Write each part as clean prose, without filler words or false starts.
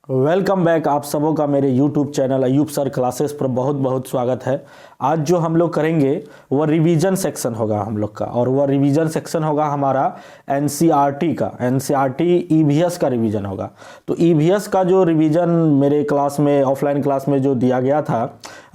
Welcome back. आप सबों का मेरे YouTube channel Ayub sir classes पर बहुत बहुत स्वागत है। आज जो हम लोग करेंगे वह रिवीजन सेक्शन होगा हम लोग का, और वह रिवीजन सेक्शन होगा हमारा एनसीईआरटी का। एनसीईआरटी ईवीएस का रिवीजन होगा। तो ईवीएस का जो रिवीजन मेरे क्लास में, ऑफलाइन क्लास में जो दिया गया था,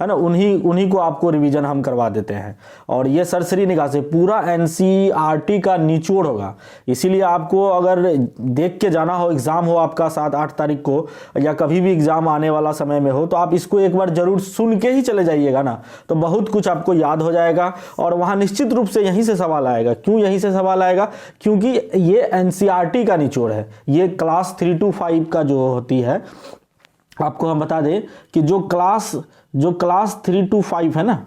है ना, उन्हीं को आपको रिवीजन हम करवा देते हैं। और ये सरसरी निगाह से पूरा एनसीईआरटी का निचोड़ होगा। इसीलिए आपको अगर देख के जाना हो, एग्ज़ाम हो आपका 7-8 तारीख को, या कभी भी एग्जाम आने वाला समय में हो, तो आप इसको एक बार जरूर सुन के ही चले जाइएगा ना, तो बहुत कुछ आपको याद हो जाएगा। और वहां निश्चित रूप से यहीं से सवाल आएगा। क्यों यहीं से सवाल आएगा? क्योंकि ये एनसीईआरटी का निचोड़ है। ये क्लास 3 to 5 का जो होती है, आपको हम बता दें कि जो क्लास 3 to 5 है ना,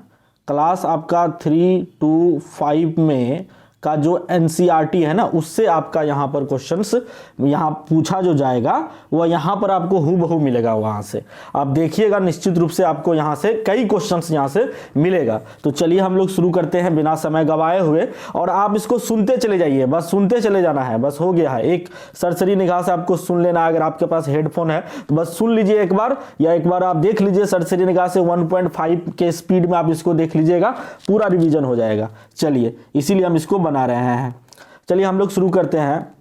क्लास आपका 3 to 5 में का जो एनसीईआरटी है ना, उससे आपका यहाँ पर क्वेश्चंस यहाँ पूछा जो जाएगा वह यहाँ पर आपको हूबहू मिलेगा। वहाँ से आप देखिएगा, निश्चित रूप से आपको यहाँ से कई क्वेश्चंस यहाँ से मिलेगा। तो चलिए हम लोग शुरू करते हैं बिना समय गवाए हुए। और आप इसको सुनते चले जाइए, बस सुनते चले जाना है, बस हो गया है। एक सरसरी निगाह से आपको सुन लेना है। अगर आपके पास हेडफोन है तो बस सुन लीजिए एक बार, या एक बार आप देख लीजिए सरसरी निगाह से 1.5 के स्पीड में आप इसको देख लीजिएगा, पूरा रिवीजन हो जाएगा। चलिए, इसीलिए हम इसको बना रहे हैं। चलिए हम लोग शुरू करते हैं।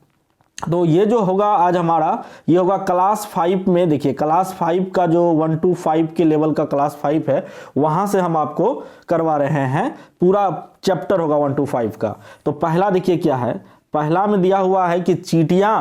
तो ये जो होगा आज हमारा, ये होगा क्लास 5 में। देखिए क्लास 5 का जो 1 to 5 के लेवल का क्लास 5 है, वहां से हम आपको करवा रहे हैं। पूरा चैप्टर होगा 1 to 5 का। तो पहला देखिए क्या है। पहला में दिया हुआ है कि चींटियां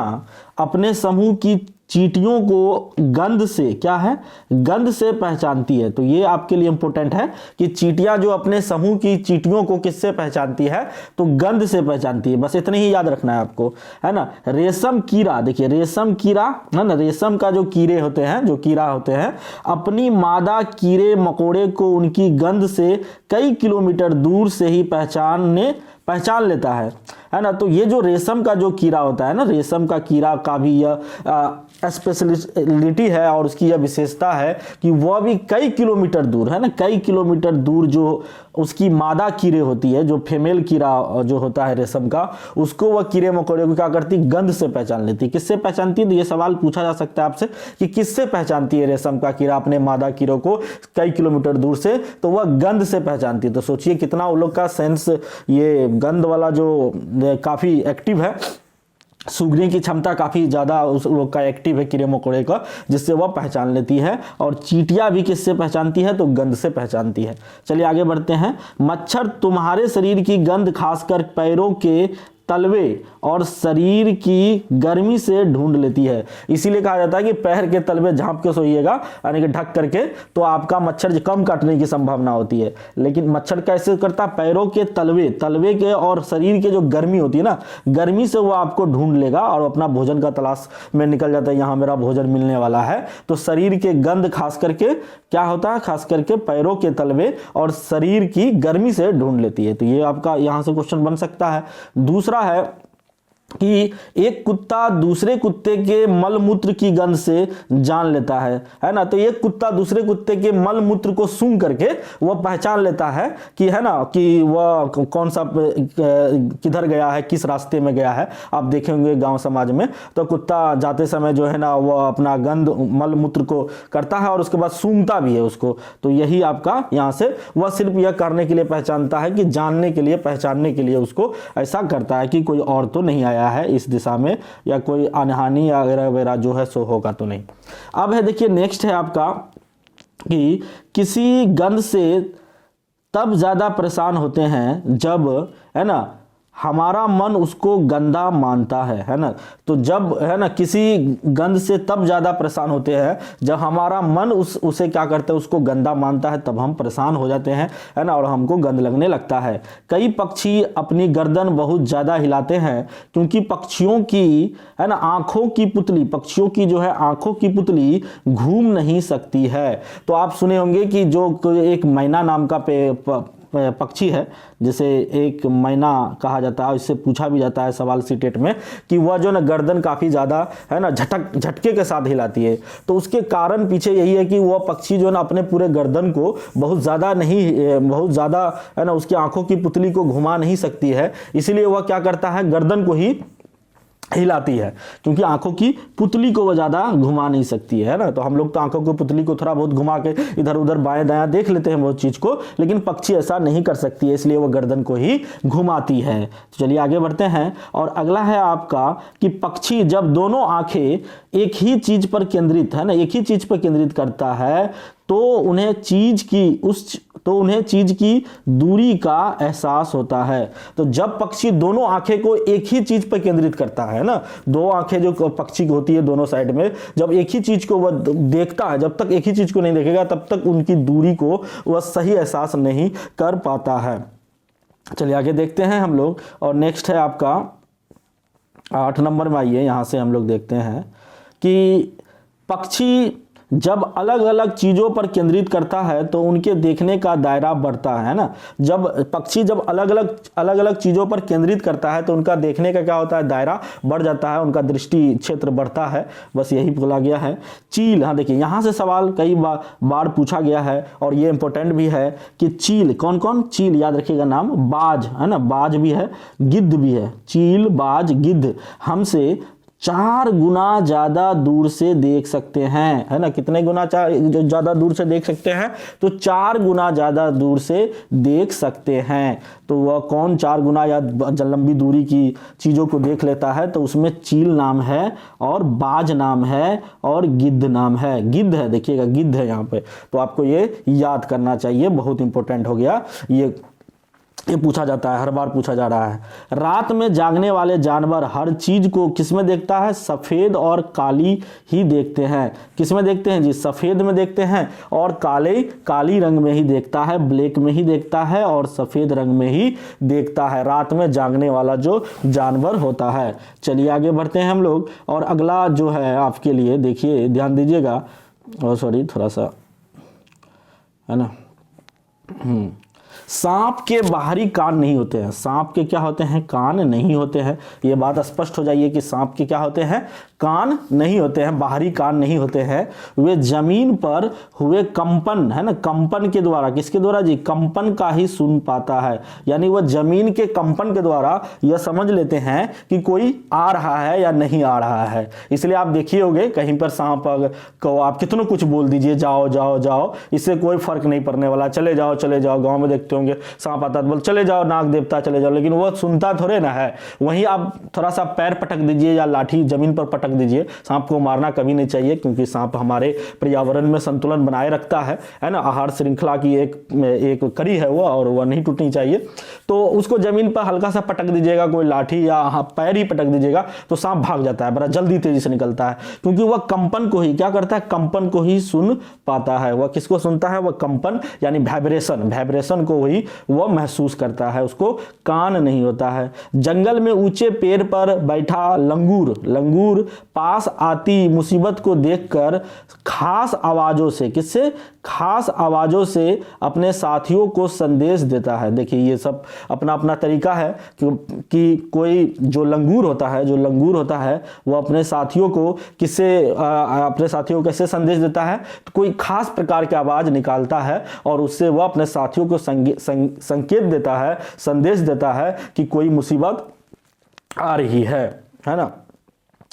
अपने समूह की चींटियों को गंध से, क्या है, गंध से पहचानती है। तो ये आपके लिए इंपॉर्टेंट है कि चींटियां जो अपने समूह की चींटियों को किससे पहचानती है, तो गंध से पहचानती है। बस इतने ही याद रखना है आपको, है ना। रेशम कीड़ा, देखिए रेशम कीड़ा है ना, रेशम का जो कीड़े होते हैं, जो कीड़ा होते हैं, अपनी मादा कीड़े मकोड़े को उनकी गंध से कई किलोमीटर दूर से ही पहचान लेता है ना। तो ये जो रेशम का जो कीड़ा होता है ना, रेशम का कीड़ा का भी यह स्पेशलिटी है, और उसकी यह विशेषता है कि वह भी कई किलोमीटर दूर, है ना, कई किलोमीटर दूर जो उसकी मादा कीड़े होती है, जो फीमेल कीड़ा जो होता है रेशम का, उसको वह कीड़े मकोड़े को क्या करती, गंध से पहचान लेती है। किससे पहचानती है? तो ये सवाल पूछा जा सकता है आपसे कि किससे पहचानती है रेशम का कीड़ा अपने मादा कीड़ों को कई किलोमीटर दूर से? तो वह गंध से पहचानती है। तो सोचिए कितना उन लोग का सेंस, ये गंध वाला जो काफी एक्टिव है, सूंघने की क्षमता काफी ज्यादा उस लोग का एक्टिव है कीड़े मकोड़े का, जिससे वह पहचान लेती है। और चींटियां भी किससे पहचानती है? तो गंध से पहचानती है। चलिए आगे बढ़ते हैं। मच्छर तुम्हारे शरीर की गंध खासकर पैरों के तलवे और शरीर की गर्मी से ढूंढ लेती है। इसीलिए कहा जाता है कि पैर के तलवे झांप के सोइएगा, यानी कि ढक करके, तो आपका मच्छर कम काटने की संभावना होती है। लेकिन मच्छर कैसे करता? पैरों के तलवे के और शरीर के जो गर्मी होती है ना, गर्मी से वो आपको ढूंढ लेगा और अपना भोजन का तलाश में निकल जाता है, यहाँ मेरा भोजन मिलने वाला है। तो शरीर के गंध खास करके क्या होता है? खास करके पैरों के तलवे और शरीर की गर्मी से ढूंढ लेती है। तो ये आपका यहाँ से क्वेश्चन बन सकता है। दूसरा है कि एक कुत्ता दूसरे कुत्ते के मलमूत्र की गंध से जान लेता है ना। तो एक कुत्ता दूसरे कुत्ते के मलमूत्र को सूंघ करके वह पहचान लेता है कि, है ना, कि वह कौन सा किधर गया है, किस रास्ते में गया है। आप देखेंगे गांव समाज में तो कुत्ता जाते समय जो है ना, वह अपना गंध मलमूत्र को करता है और उसके बाद सूंघता भी है उसको। तो यही आपका यहाँ से वह सिर्फ यह करने के लिए पहचानता है कि जानने के लिए, पहचानने के लिए उसको ऐसा करता है कि कोई और तो नहीं आया है इस दिशा में, या कोई अनहानि वगैरह जो है सो होगा तो नहीं। अब है देखिए नेक्स्ट है आपका कि किसी गंध से तब ज्यादा परेशान होते हैं जब, है ना, हमारा मन उसको गंदा मानता है ना। तो जब, है ना, किसी गंध से तब ज्यादा परेशान होते हैं जब हमारा मन उसे क्या करता है, उसको गंदा मानता है, तब हम परेशान हो जाते हैं, है ना, और हमको गंध लगने लगता है। कई पक्षी अपनी गर्दन बहुत ज्यादा हिलाते हैं क्योंकि पक्षियों की, है ना, आंखों की पुतली, पक्षियों की जो है आंखों की पुतली घूम नहीं सकती है। तो आप सुने होंगे कि जो एक मैना नाम का पक्षी है, जिसे एक मैना कहा जाता है, इससे पूछा भी जाता है सवाल सीटेट में कि वह जो ना गर्दन काफी ज्यादा, है ना, झटके के साथ हिलाती है। तो उसके कारण पीछे यही है कि वह पक्षी जो ना अपने पूरे गर्दन को बहुत ज्यादा, है ना, उसकी आंखों की पुतली को घुमा नहीं सकती है। इसीलिए वह क्या करता है, गर्दन को ही हिलाती है, क्योंकि आंखों की पुतली को वो ज़्यादा घुमा नहीं सकती है ना। तो हम लोग तो आंखों की पुतली को थोड़ा बहुत घुमा के इधर उधर बाएं दाएं देख लेते हैं वो चीज़ को, लेकिन पक्षी ऐसा नहीं कर सकती है, इसलिए वो गर्दन को ही घुमाती है। तो चलिए आगे बढ़ते हैं। और अगला है आपका कि पक्षी जब दोनों आंखें एक ही चीज़ पर केंद्रित है ना, एक ही चीज़ पर केंद्रित करता है तो उन्हें चीज़ की दूरी का एहसास होता है। तो जब पक्षी दोनों आंखें को एक ही चीज़ पर केंद्रित करता है ना, दो आंखें जो पक्षी की होती है दोनों साइड में, जब एक ही चीज़ को वह देखता है, जब तक एक ही चीज़ को नहीं देखेगा तब तक उनकी दूरी को वह सही एहसास नहीं कर पाता है। चलिए आगे देखते हैं हम लोग। और नेक्स्ट है आपका 8 नंबर में, आइए यहाँ से हम लोग देखते हैं कि पक्षी जब अलग अलग चीज़ों पर केंद्रित करता है तो उनके देखने का दायरा बढ़ता है ना। जब पक्षी अलग अलग चीज़ों पर केंद्रित करता है तो उनका देखने का क्या होता है, दायरा बढ़ जाता है, उनका दृष्टि क्षेत्र बढ़ता है। बस यही बोला गया है। चील, हाँ देखिए यहाँ से सवाल कई बार पूछा गया है और ये इंपॉर्टेंट भी है कि चील कौन कौन, चील याद रखिएगा नाम, बाज है ना, बाज भी है, गिद्ध भी है। चील, बाज, गिद्ध हमसे 4 गुना ज़्यादा दूर से देख सकते हैं, है ना। कितने गुना ज़्यादा दूर से देख सकते हैं, तो 4 गुना ज़्यादा दूर से देख सकते हैं। तो वह कौन 4 गुना या लंबी दूरी की चीज़ों को देख लेता है, तो उसमें चील नाम है और बाज नाम है और गिद्ध नाम है। गिद्ध है, देखिएगा गिद्ध है यहाँ पे, तो आपको ये याद करना चाहिए, बहुत इंपॉर्टेंट हो गया। ये पूछा जाता है, हर बार पूछा जा रहा है। रात में जागने वाले जानवर हर चीज को किसमें देखता है, सफेद और काली ही देखते हैं। किसमें देखते हैं जी, सफेद में देखते हैं और काली रंग में ही देखता है, ब्लैक में ही देखता है और सफेद रंग में ही देखता है, रात में जागने वाला जो जानवर होता है। चलिए आगे बढ़ते हैं हम लोग। और अगला जो है आपके लिए, देखिए ध्यान दीजिएगा, और सॉरी थोड़ा सा है ना, सांप के बाहरी कान नहीं होते हैं। सांप के क्या होते हैं, कान नहीं होते हैं। ये बात स्पष्ट हो जाइए कि सांप के क्या होते हैं, कान नहीं होते हैं, बाहरी कान नहीं होते हैं। वे जमीन पर हुए कंपन, है ना, कंपन के द्वारा, किसके द्वारा जी, कंपन का ही सुन पाता है। यानी वह जमीन के कंपन के द्वारा यह समझ लेते हैं कि कोई आ रहा है या नहीं आ रहा है। इसलिए आप देखिए होंगे कहीं पर सांप को आप कितना कुछ बोल दीजिए, जाओ जाओ जाओ, इससे कोई फर्क नहीं पड़ने वाला। चले जाओ चले जाओ, गाँव में देखते होंगे सांप आता तो बोल चले जाओ नाग देवता चले जाओ, लेकिन वो सुनता थोड़े ना है। वहीं आप थोड़ा सा पैर पटक दीजिए या लाठी जमीन पर पटक दीजिए। सांप को मारना कभी नहीं चाहिए, क्योंकि सांप हमारे पर्यावरण में संतुलन बनाए रखता है ना, आहार श्रृंखला की एक कड़ी है वो, और वह नहीं टूटनी चाहिए। तो उसको जमीन पर हल्का सा पटक दीजिएगा, कोई लाठी या पैर ही पटक दीजिएगा, तो सांप भाग जाता है, बड़ा जल्दी तेजी से निकलता है, क्योंकि वह कंपन को ही क्या करता है, कंपन को ही सुन पाता है। वह किसको सुनता है, वह कंपन यानी वाइब्रेशन को ही वह महसूस करता है, उसको कान नहीं होता है। जंगल में ऊंचे पेड़ पर बैठा लंगूर पास आती मुसीबत को देखकर खास आवाजों से, किससे, खास आवाजों से अपने साथियों को संदेश देता है। देखिए ये सब अपना अपना तरीका है कि कोई जो लंगूर होता है वो अपने साथियों को कैसे संदेश देता है, तो कोई खास प्रकार की आवाज निकालता है और उससे वह अपने साथियों को संकेत देता है, संदेश देता है कि कोई मुसीबत आ रही है ना।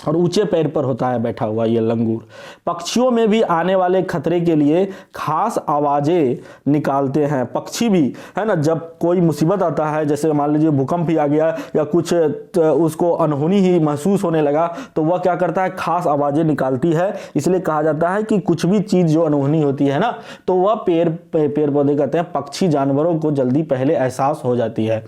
और ऊंचे पैर पर होता है बैठा हुआ ये लंगूर। पक्षियों में भी आने वाले खतरे के लिए खास आवाजें निकालते हैं पक्षी भी, है ना। जब कोई मुसीबत आता है, जैसे मान लीजिए भूकंप ही आ गया या कुछ उसको अनहोनी ही महसूस होने लगा, तो वह क्या करता है, खास आवाजें निकालती है। इसलिए कहा जाता है कि कुछ भी चीज जो अनहोनी होती है ना, तो वह पेड़ पौधे कहते हैं, पक्षी जानवरों को जल्दी पहले एहसास हो जाती है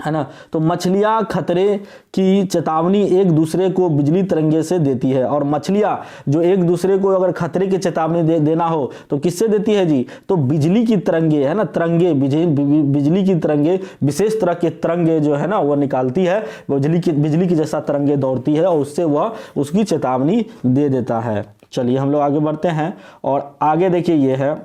ना। तो मछलियां खतरे की चेतावनी एक दूसरे को बिजली तरंगे से देती है, और मछलियां जो एक दूसरे को अगर खतरे की चेतावनी देना हो तो किससे देती है जी, तो बिजली की तरंगे, है ना, बिजली की तरंगे, विशेष तरह के तरंगे जो है ना वो निकालती है, बिजली की जैसा तरंगे दौड़ती है और उससे वह उसकी चेतावनी दे देता है। चलिए हम लोग आगे बढ़ते हैं और आगे देखिए ये है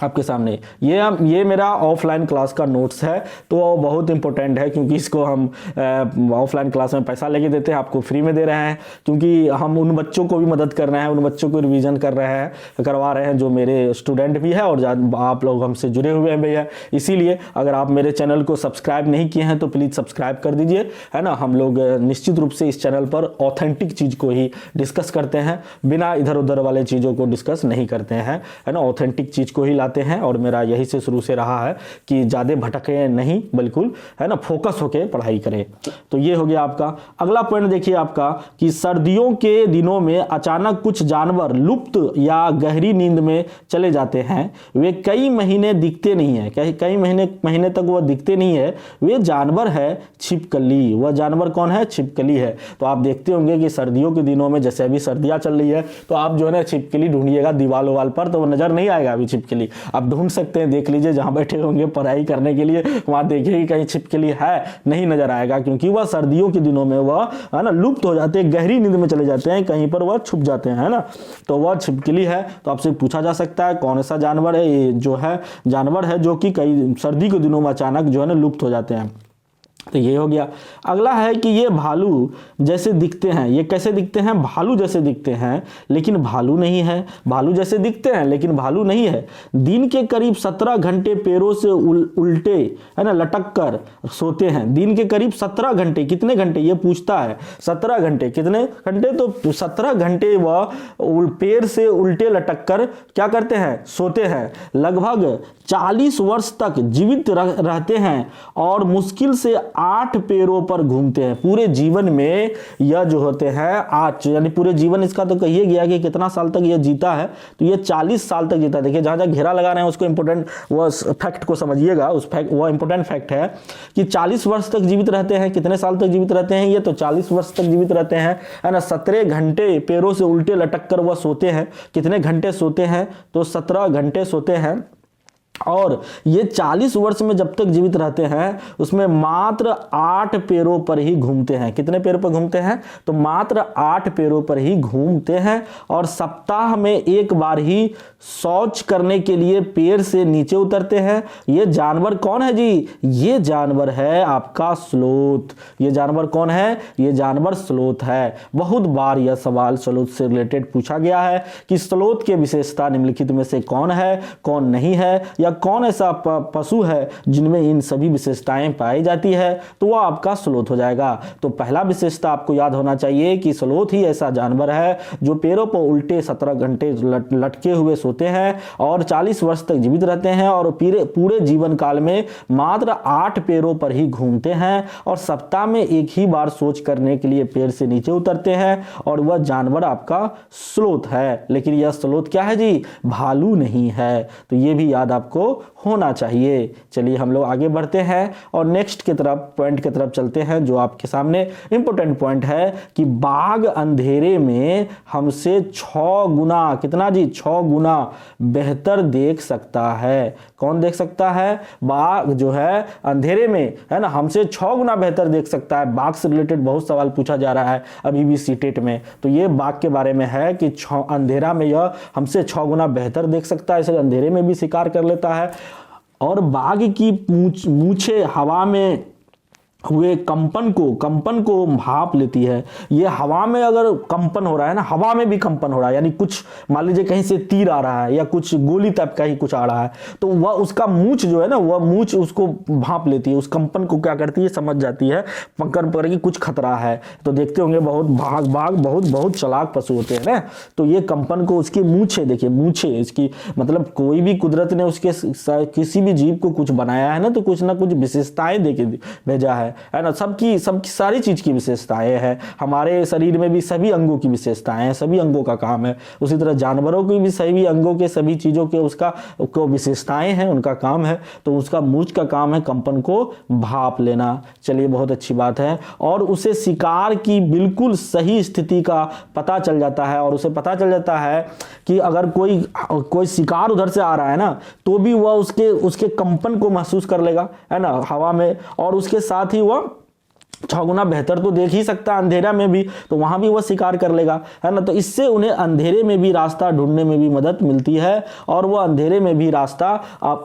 आपके सामने ये मेरा ऑफलाइन क्लास का नोट्स है, तो वो बहुत इंपॉर्टेंट है क्योंकि इसको हम ऑफलाइन क्लास में पैसा लेके देते हैं, आपको फ्री में दे रहे हैं, क्योंकि हम उन बच्चों को भी मदद कर रहे हैं, उन बच्चों को रिवीजन करवा रहे हैं जो मेरे स्टूडेंट भी है और आप लोग हमसे जुड़े हुए हैं भैया। इसीलिए अगर आप मेरे चैनल को सब्सक्राइब नहीं किए हैं तो प्लीज़ सब्सक्राइब कर दीजिए, है ना। हम लोग निश्चित रूप से इस चैनल पर ऑथेंटिक चीज़ को ही डिस्कस करते हैं, बिना इधर उधर वाले चीज़ों को डिस्कस नहीं करते हैं, है ना। ऑथेंटिक चीज़ को ही लाते हैं और मेरा यही से शुरू से रहा है कि ज़्यादा भटके नहीं, बिल्कुल, है ना, फोकस होके पढ़ाई करें। तो ये हो गया आपका। अगला पॉइंट देखिए आपका कि सर्दियों के दिनों में अचानक कुछ जानवर लुप्त या गहरी नींद में चले जाते हैं। वे कई महीने दिखते नहीं है, कई महीने तक वो दिखते नहीं है। वे जानवर है छिपकली। वह जानवर कौन है? छिपकली है। तो आप देखते होंगे कि सर्दियों के दिनों में, जैसे अभी सर्दियां चल रही है, तो आप जो है ना छिपकली ढूंढिएगा दीवार वाल पर, तो वो नजर नहीं आएगा अभी छिपकली। आप ढूंढ सकते हैं, देख लीजिए जहां बैठे होंगे पढ़ाई करने के लिए, वहां देखिए कहीं छिपकली है, नहीं नजर आएगा, क्योंकि वह सर्दियों के दिनों में वह, है ना, लुप्त हो जाते हैं, गहरी नींद में चले जाते हैं, कहीं पर वह छुप जाते हैं, है ना। तो वह छिपकली है। तो आपसे पूछा जा सकता है कौन सा जानवर है? ये जो है जानवर है जो कि कई सर्दी के दिनों में अचानक जो है ना लुप्त हो जाते हैं। तो ये हो गया। अगला है कि ये भालू जैसे दिखते हैं। ये कैसे दिखते हैं? भालू जैसे दिखते हैं लेकिन भालू नहीं है। भालू जैसे दिखते हैं लेकिन भालू नहीं है। दिन के करीब 17 घंटे पैरों से उल्टे, है ना, लटक कर सोते हैं। दिन के करीब 17 घंटे। कितने घंटे ये पूछता है? 17 घंटे। कितने घंटे? तो 17 घंटे वह पैर से उल्टे लटक कर क्या करते हैं? सोते हैं। लगभग 40 वर्ष तक जीवित रहते हैं और मुश्किल से 8 पैरों पर घूमते हैं। पूरे जीवन में यह जो होते हैं 8, यानी पूरे जीवन इसका तो कहिए गया कि कितना साल तक यह जीता है, तो यह 40 साल तक जीता। देखिए जहां जहां घेरा लगा रहे हैं उसको इंपॉर्टेंट वो फैक्ट को समझिएगा। उस फैक्ट, वो इंपॉर्टेंट फैक्ट है कि 40 वर्ष तक जीवित रहते हैं। कितने साल तक जीवित रहते हैं? ये तो 40 वर्ष तक जीवित रहते हैं, है ना। 17 घंटे पैरों से उल्टे लटक कर वह सोते हैं। कितने घंटे सोते हैं? तो 17 घंटे सोते हैं। और ये 40 वर्ष में जब तक जीवित रहते हैं उसमें मात्र 8 पैरों पर ही घूमते हैं। कितने पैरों पर घूमते हैं? तो मात्र 8 पैरों पर ही घूमते हैं। और सप्ताह में एक बार ही शौच करने के लिए पैर से नीचे उतरते हैं। ये जानवर कौन है जी? ये जानवर है आपका स्लोथ। ये जानवर कौन है? ये जानवर स्लोथ है। बहुत बार यह सवाल स्लोथ से रिलेटेड पूछा गया है कि स्लोथ के विशेषता निम्नलिखित में से कौन है, कौन नहीं है, या कौन ऐसा पशु है जिनमें इन सभी विशेषताएं पाई जाती है, तो वह आपका स्लोथ हो जाएगा। तो पहला विशेषता आपको याद होना चाहिए कि स्लोथ ही ऐसा जानवर है जो पैरों पर उल्टे 17 घंटे लटके हुए सोते हैं और 40 वर्ष तक जीवित रहते हैं और पूरे जीवन काल में मात्र 8 पैरों पर ही घूमते हैं और सप्ताह में एक ही बार सोच करने के लिए पैर से नीचे उतरते हैं, और वह जानवर आपका स्लोथ है। लेकिन यह स्लोथ क्या है जी? भालू नहीं है। तो यह भी याद आपको होना चाहिए। चलिए हम लोग आगे बढ़ते हैं और नेक्स्ट की तरफ, पॉइंट की तरफ चलते हैं जो आपके सामने इंपॉर्टेंट पॉइंट है कि बाघ अंधेरे में हमसे 6 गुना, कितना जी? 6 गुना बेहतर देख सकता है। कौन देख सकता है? बाघ जो है अंधेरे में, है ना, हमसे 6 गुना बेहतर देख सकता है। बाघ से रिलेटेड बहुत सवाल पूछा जा रहा है अभी भी सीटेट में, तो ये बाघ के बारे में है कि अंधेरा में यह हमसे 6 गुना बेहतर देख सकता है, इसे अंधेरे में भी शिकार कर लेता है। और बाघ की मूंछें हवा में हुए कंपन को भाप लेती है। ये हवा में अगर कंपन हो रहा है ना, हवा में भी कंपन हो रहा है, यानी कुछ मान लीजिए कहीं से तीर आ रहा है या कुछ गोली टाइप का ही कुछ आ रहा है, तो वह उसका मूंछ जो है ना, वह मूंछ उसको भाप लेती है, उस कंपन को क्या करती है? समझ जाती है, पकड़ कि कुछ खतरा है। तो देखते होंगे बहुत बाघ बहुत चालाक पशु होते हैं ना, तो ये कंपन को उसकी मूंछें, देखिए मूंछें इसकी, मतलब कोई भी कुदरत ने उसके किसी भी जीव को कुछ बनाया है ना, तो कुछ ना कुछ विशेषताएं देके भेजा है ना। सबकी सारी चीज की विशेषताएं हैं। हमारे शरीर में भी सभी अंगों की विशेषताएं हैं, सभी अंगों का काम है। उसी तरह जानवरों की भी सभी अंगों के सभी चीजों के उसका विशेषताएं हैं, उनका काम है। तो उसका मूंछ का काम है कंपन को भाप लेना। चलिए बहुत अच्छी बात है। और उसे शिकार की बिल्कुल सही स्थिति का पता चल जाता है, और उसे पता चल जाता है कि अगर कोई शिकार उधर से आ रहा है ना, तो भी वह उसके कंपन को महसूस कर लेगा, है ना, हवा में, और उसके साथ ही वह 6 गुना बेहतर तो देख ही सकता है अंधेरा में भी, तो वहां भी वह शिकार कर लेगा, है ना। तो इससे उन्हें अंधेरे में भी रास्ता ढूंढने में भी मदद मिलती है और वह अंधेरे में भी रास्ता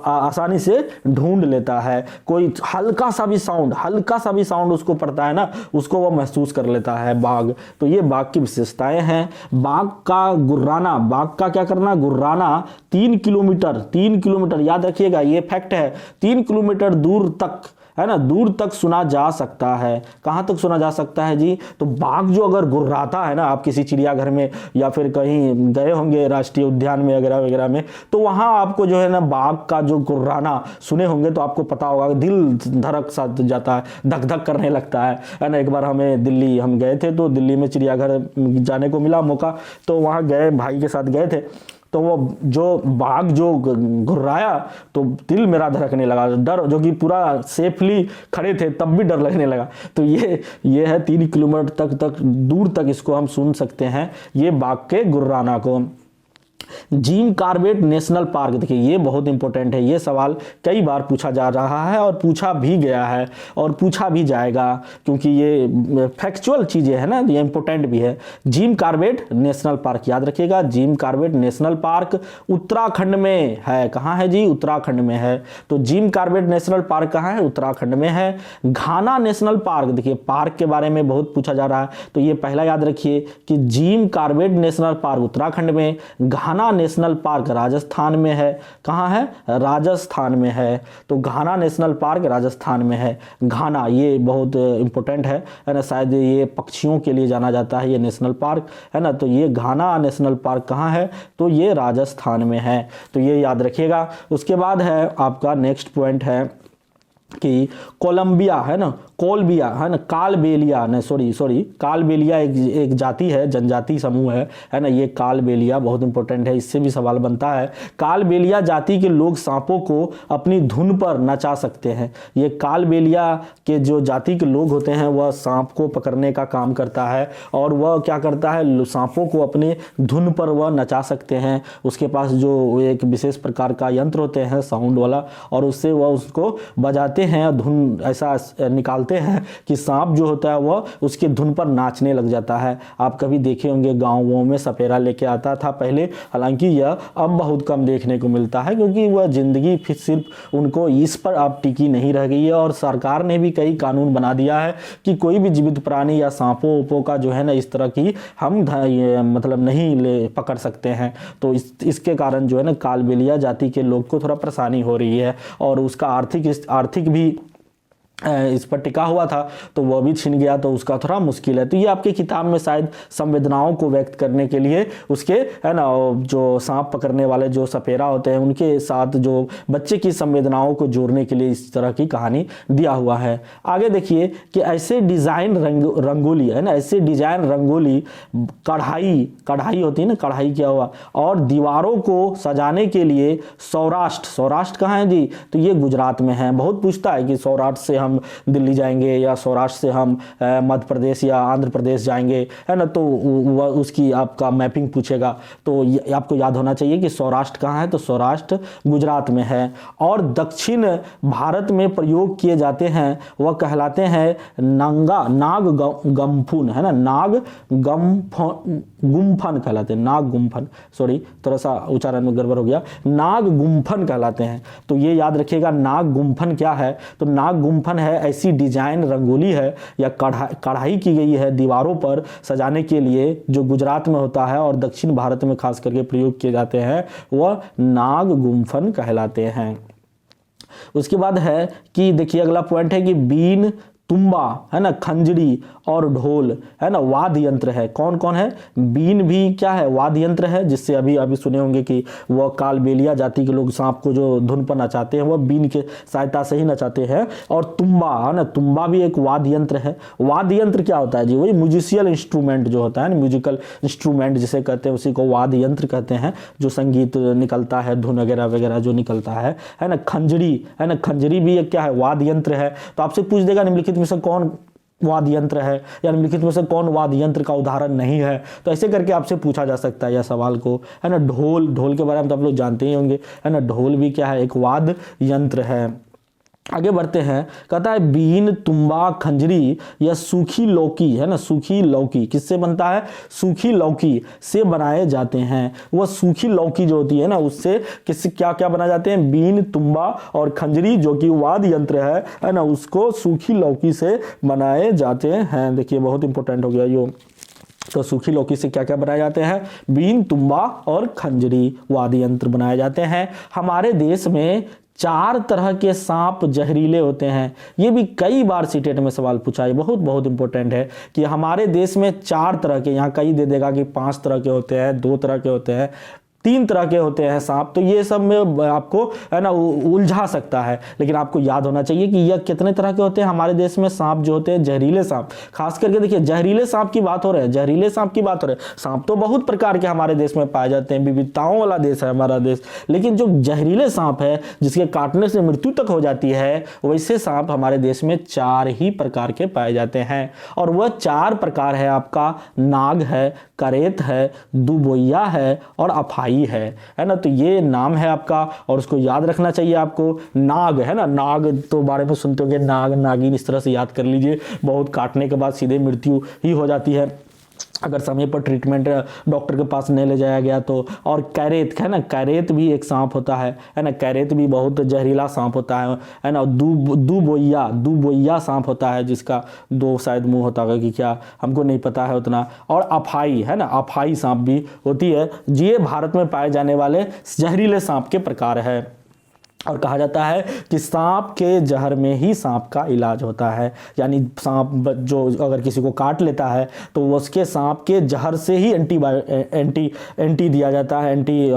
आसानी से ढूंढ लेता है। कोई हल्का सा भी साउंड उसको पड़ता है ना, उसको वह महसूस कर लेता है बाघ। तो ये बाघ की विशेषताएं हैं। बाघ का क्या करना, गुर्राना 3 किलोमीटर याद रखिएगा, ये फैक्ट है, 3 किलोमीटर दूर तक, है ना, दूर तक सुना जा सकता है। कहां तक सुना जा सकता है जी? तो बाघ जो अगर गुर्राता है ना, आप किसी चिड़ियाघर में या फिर कहीं गए होंगे राष्ट्रीय उद्यान में वगैरह वगैरह में, तो वहां आपको जो है ना बाघ का जो गुर्राना सुने होंगे तो आपको पता होगा, दिल धड़क सा जाता है, धक धक करने लगता है ना। एक बार हमें दिल्ली हम गए थे, तो दिल्ली में चिड़ियाघर जाने को मिला मौका, तो वहां गए, भाई के साथ गए थे, तो वो जो बाघ जो घुर्राया तो दिल मेरा धड़कने लगा, डर, जो कि पूरा सेफली खड़े थे तब भी डर लगने लगा। तो ये है 3 किलोमीटर तक दूर तक इसको हम सुन सकते हैं, ये बाघ के गुर्राना को। जिम कॉर्बेट नेशनल पार्क, देखिए ये बहुत इंपॉर्टेंट है, ये सवाल कई बार पूछा जा रहा है और पूछा भी गया है और पूछा भी जाएगा, क्योंकि ये फैक्चुअल चीजें है ना, ये इंपॉर्टेंट भी है। जिम कॉर्बेट नेशनल पार्क याद रखिएगा, Jim Corbett national park Uttarakhand में है। कहाँ है जी? उत्तराखंड में है। तो जिम कॉर्बेट नेशनल पार्क कहाँ है? उत्तराखंड में है। घाना नेशनल पार्क, देखिए पार्क के बारे में बहुत पूछा जा रहा है, तो ये पहला याद रखिए कि Jim Corbett national park Uttarakhand में, घाना नेशनल पार्क राजस्थान में है। कहां है? राजस्थान में है। तो घाना नेशनल पार्क राजस्थान में है। घाना ये बहुत इंपॉर्टेंट है ना, शायद ये पक्षियों के लिए जाना जाता है ये नेशनल पार्क, है ना। तो ये घाना नेशनल पार्क कहां है? तो ये राजस्थान में है। तो ये याद रखिएगा। उसके बाद है आपका नेक्स्ट पॉइंट है कि कोलंबिया, है ना, कोलबिया, है ना, कालबेलिया, नहीं सॉरी कालबेलिया एक जाति है, जनजाति समूह है ना। ये कालबेलिया बहुत इंपॉर्टेंट है, इससे भी सवाल बनता है। कालबेलिया जाति के लोग सांपों को अपनी धुन पर नचा सकते हैं। ये कालबेलिया के जो जाति के लोग होते हैं वह सांप को पकड़ने का काम करता है और वह क्या करता है, सांपों को अपने धुन पर वह नचा सकते हैं। उसके पास जो एक विशेष प्रकार का यंत्र होते हैं साउंड वाला, और उससे वह उसको बजाते हैं, धुन ऐसा निकालते हैं कि सांप जो होता है वह उसके धुन पर नाचने लग जाता है। आप कभी देखे होंगे गांवों में सपेरा लेके आता था पहले, हालांकि यह अब बहुत कम देखने को मिलता है, क्योंकि वह जिंदगी फिर सिर्फ उनको इस पर अब टिकी नहीं रह गई है। और सरकार ने भी कई कानून बना दिया है कि कोई भी जीवित प्राणी या सांपों उपो का जो है ना इस तरह की हम मतलब नहीं ले पकड़ सकते हैं। तो इसके कारण जो है ना कालबेलिया जाति के लोग को थोड़ा परेशानी हो रही है और उसका आर्थिक भी इस पर टिका हुआ था, तो वह भी छिन गया, तो उसका थोड़ा मुश्किल है। तो ये आपके किताब में शायद संवेदनाओं को व्यक्त करने के लिए उसके, है ना, जो सांप पकड़ने वाले जो सपेरा होते हैं उनके साथ जो बच्चे की संवेदनाओं को जोड़ने के लिए इस तरह की कहानी दिया हुआ है। आगे देखिए कि ऐसे डिजाइन रंगोली, है ना, ऐसे डिजाइन रंगोली, कढ़ाई होती है ना, कढ़ाई क्या हुआ, और दीवारों को सजाने के लिए सौराष्ट्र कहाँ है जी? तो ये गुजरात में है। बहुत पूछता है कि सौराष्ट्र से हम दिल्ली जाएंगे या सौराष्ट्र से हम मध्य प्रदेश या आंध्र प्रदेश जाएंगे, है ना, तो उसकी आपका मैपिंग पूछेगा। तो आपको याद होना चाहिए कि सौराष्ट्र कहाँ है? तो सौराष्ट्र गुजरात में है। और दक्षिण भारत में प्रयोग किए जाते हैं वह कहलाते हैं नाग गम्फन, है ना, गुम्फन कहलाते हैं, नाग गुम्फन, सॉरी थोड़ा सा उच्चारण में गड़बड़ हो गया, नाग गुम्फन कहलाते हैं। तो ये याद रखिएगा नाग गुम्फन क्या है? तो नाग गुम्फन है ऐसी डिजाइन रंगोली है या कढ़ाई की गई है दीवारों पर सजाने के लिए, जो गुजरात में होता है और दक्षिण भारत में खास करके प्रयोग किए जाते हैं, वह नाग गुम्फन कहलाते हैं। उसके बाद है कि देखिए अगला पॉइंट है कि बीन, तुम्बा, है ना, खंजरी और ढोल, है ना, वाद्य यंत्र है। कौन कौन है? बीन भी क्या है? वाद्य यंत्र है, जिससे अभी सुने होंगे कि वह कालबेलिया जाति के लोग सांप को जो धुन पर नचाते हैं वह बीन के सहायता से ही नचाते हैं। और तुम्बा, है ना, तुम्बा भी एक वाद्य यंत्र है। वाद्य यंत्र क्या होता है जी? वही म्यूजिशियल इंस्ट्रूमेंट जो होता है ना, म्यूजिकल इंस्ट्रूमेंट जिसे कहते हैं, उसी को वाद्य यंत्र कहते हैं, जो संगीत निकलता है, धुन वगैरह वगैरह जो निकलता है ना। खंजरी, है ना, खंजरी भी एक क्या है? वाद्य यंत्र है। तो आपसे पूछ देगा निम्नलिखित में से कौन वाद्य यंत्र है या निम्नलिखित में से कौन वाद्य यंत्र का उदाहरण नहीं है? तो ऐसे करके आपसे पूछा जा सकता है यह सवाल को, है ना। ढोल के बारे में तो आप लोग जानते ही होंगे, है ना, ढोल भी क्या है? एक वाद्य यंत्र है। आगे बढ़ते हैं, कहता है बीन, तुम्बा, खंजरी या सूखी लौकी, है ना, सूखी लौकी किससे बनता है, सूखी लौकी से बनाए जाते हैं। वह सूखी लौकी जो होती है ना, उससे किससे क्या क्या बनाए जाते हैं, बीन, तुम्बा और खंजरी जो कि वाद्य यंत्र है ना, उसको सूखी लौकी से बनाए जाते हैं। देखिए बहुत इंपॉर्टेंट हो गया ये। तो सूखी लौकी से क्या क्या बनाए जाते हैं, बीन, तुम्बा और खंजरी वाद्य यंत्र बनाए जाते हैं। हमारे देश में 4 तरह के सांप जहरीले होते हैं। ये भी कई बार सीटेट में सवाल पूछा है, बहुत बहुत इंपॉर्टेंट है कि हमारे देश में 4 तरह के, यहाँ कई दे देगा कि 5 तरह के होते हैं, 2 तरह के होते हैं, 3 तरह के होते हैं सांप। तो ये सब में आपको है ना उलझा सकता है, लेकिन आपको याद होना चाहिए कि यह कितने तरह के होते हैं। हमारे देश में सांप जो होते हैं जहरीले सांप, खास करके देखिए जहरीले सांप की बात हो रही है, जहरीले सांप की बात हो रही है। सांप तो बहुत प्रकार के हमारे देश में पाए जाते हैं, विविधताओं वाला देश है हमारा देश, लेकिन जो जहरीले सांप है जिसके काटने से मृत्यु तक हो जाती है, वैसे सांप हमारे देश में 4 ही प्रकार के पाए जाते हैं। और वह 4 प्रकार है आपका, नाग है, करेत है, दुबोइया है और अफाई है ना। तो ये नाम है आपका और उसको याद रखना चाहिए आपको। नाग है ना, नाग तो बारे में सुनते होंगे, नाग, नागिन, इस तरह से याद कर लीजिए। बहुत काटने के बाद सीधे मृत्यु ही हो जाती है अगर समय पर ट्रीटमेंट डॉक्टर के पास नहीं ले जाया गया तो। और कैरेत है ना, कैरेत भी एक सांप होता है ना, कैरेत भी बहुत जहरीला सांप होता है ना। दुबोइया सांप होता है जिसका 2 शायद मुंह होता है कि क्या, हमको नहीं पता है उतना। और अफाई है ना, अफाई सांप भी होती है। ये भारत में पाए जाने वाले जहरीले सांप के प्रकार है। और कहा जाता है कि सांप के जहर में ही सांप का इलाज होता है, यानी सांप जो अगर किसी को काट लेता है तो उसके सांप के जहर से ही एंटी दिया जाता है, एंटी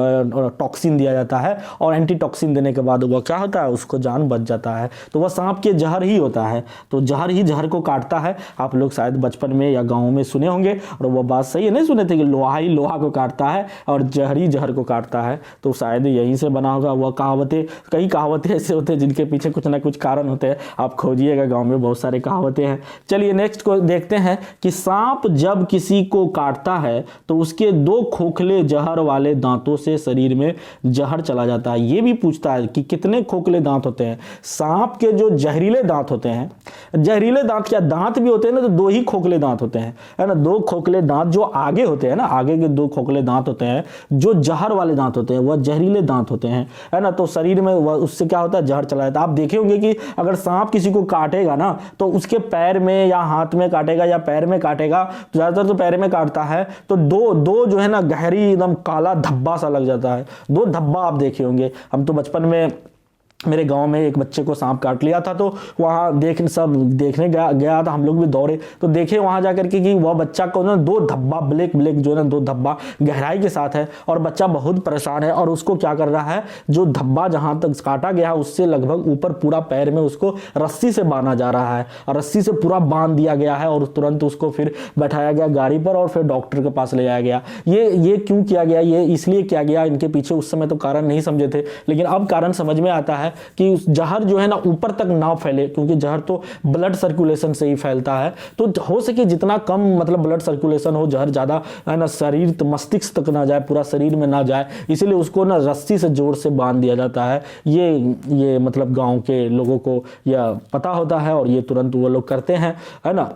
टॉक्सिन दिया जाता है। और एंटी टॉक्सिन देने के बाद वो क्या होता है, उसको जान बच जाता है। तो वह सांप के जहर ही होता है, तो जहर ही जहर को काटता है। आप लोग शायद बचपन में या गाँव में सुने होंगे, और वह बात सही है, नहीं सुने थे कि लोहा ही लोहा को काटता है और जहर ही जहर को काटता है। तो शायद यहीं से बना होगा। वह कहावतें, कई कहावतें ऐसे होते हैं जिनके पीछे कुछ ना कुछ कारण होते हैं। आप खोजिएगा, गांव में बहुत सारे कहावतें हैं। चलिए नेक्स्ट को देखते हैं कि सांप जब किसी को काटता है तो उसके 2 खोखले जहर वाले दांतों से शरीर में जहर चला जाता है। ये भी पूछता है कि कितने खोखले दांत होते हैं। सांप के जो जहरीले दांत होते हैं, जहरीले दांत क्या दांत भी होते हैं ना, तो 2 ही खोखले दांत होते हैं, है ना। 2 खोखले दांत जो आगे होते हैं ना, आगे के 2 खोखले दांत होते हैं, जो जहर वाले दांत होते हैं, वह जहरीले दांत होते हैं, है ना। तो शरीर में उससे क्या होता है, जहर चला जाता है। आप देखे होंगे कि अगर सांप किसी को काटेगा ना, तो उसके पैर में या हाथ में काटेगा या पैर में काटेगा, तो ज्यादातर तो पैर में काटता है, तो दो जो है ना गहरी एकदम काला धब्बा सा लग जाता है। 2 धब्बा आप देखे होंगे। हम तो बचपन में मेरे गांव में एक बच्चे को सांप काट लिया था, तो वहाँ देखने गया था, हम लोग भी दौड़े तो देखे वहाँ जाकर के कि वह बच्चा को ना 2 धब्बा ब्लैक जो है ना 2 धब्बा गहराई के साथ है, और बच्चा बहुत परेशान है। और उसको क्या कर रहा है, जो धब्बा जहाँ तक काटा गया उससे लगभग ऊपर पूरा पैर में उसको रस्सी से बांधा जा रहा है, और रस्सी से पूरा बांध दिया गया है। और तुरंत उसको फिर बैठाया गया गाड़ी पर और फिर डॉक्टर के पास ले जाया गया। ये क्यों किया गया, ये इसलिए किया गया, इनके पीछे उस समय तो कारण नहीं समझे थे, लेकिन अब कारण समझ में आता है कि उस जहर जो है ना ऊपर तक ना फैले, क्योंकि जहर तो ब्लड सर्कुलेशन से ही फैलता है। तो हो सके जितना कम मतलब ब्लड सर्कुलेशन हो, जहर ज्यादा है ना शरीर मस्तिष्क तक ना जाए, पूरा शरीर में ना जाए, इसीलिए उसको ना रस्सी से जोर से बांध दिया जाता है। ये मतलब गांव के लोगों को यह पता होता है और ये तुरंत वो लोग करते हैं, है ना।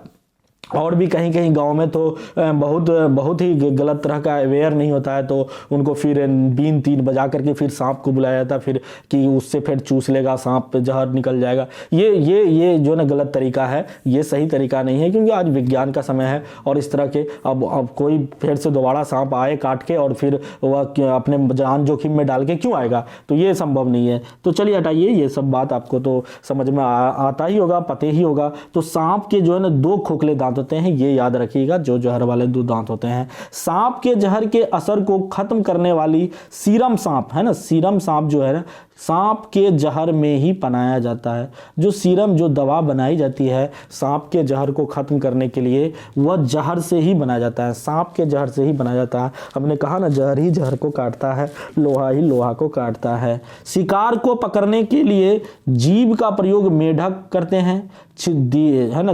और भी कहीं कहीं गांव में तो बहुत ही गलत तरह का अवेयर नहीं होता है, तो उनको फिर बीन 3 बजा करके फिर सांप को बुलाया जाता है, फिर कि उससे फिर चूस लेगा सांप पे जहर निकल जाएगा। ये जो ना गलत तरीका है, ये सही तरीका नहीं है, क्योंकि आज विज्ञान का समय है। और इस तरह के अब कोई फिर से दोबारा सांप आए काट के और फिर वह अपने जान जोखिम में डाल के क्यों आएगा, तो ये संभव नहीं है। तो चलिए हटाइए, ये सब बात आपको तो समझ में आता ही होगा, पते ही होगा। तो सांप के जो है ना 2 खोखले दांत होते हैं, ये याद रखिएगा, जो जहर वाले 2 दांत होते हैं। सांप के जहर के असर को खत्म करने वाली सीरम सांप है ना, सीरम सांप जो है ना सांप के जहर में ही बनाया जाता है। जो सीरम जो दवा बनाई जाती है सांप के जहर को खत्म करने के लिए, वह जहर से ही बनाया जाता है, सांप के जहर से ही बनाया जाता है। हमने कहा ना जहर ही जहर को काटता है, लोहा ही लोहा को काटता है। शिकार को पकड़ने के लिए जीभ का प्रयोग मेढक करते हैं, है ना,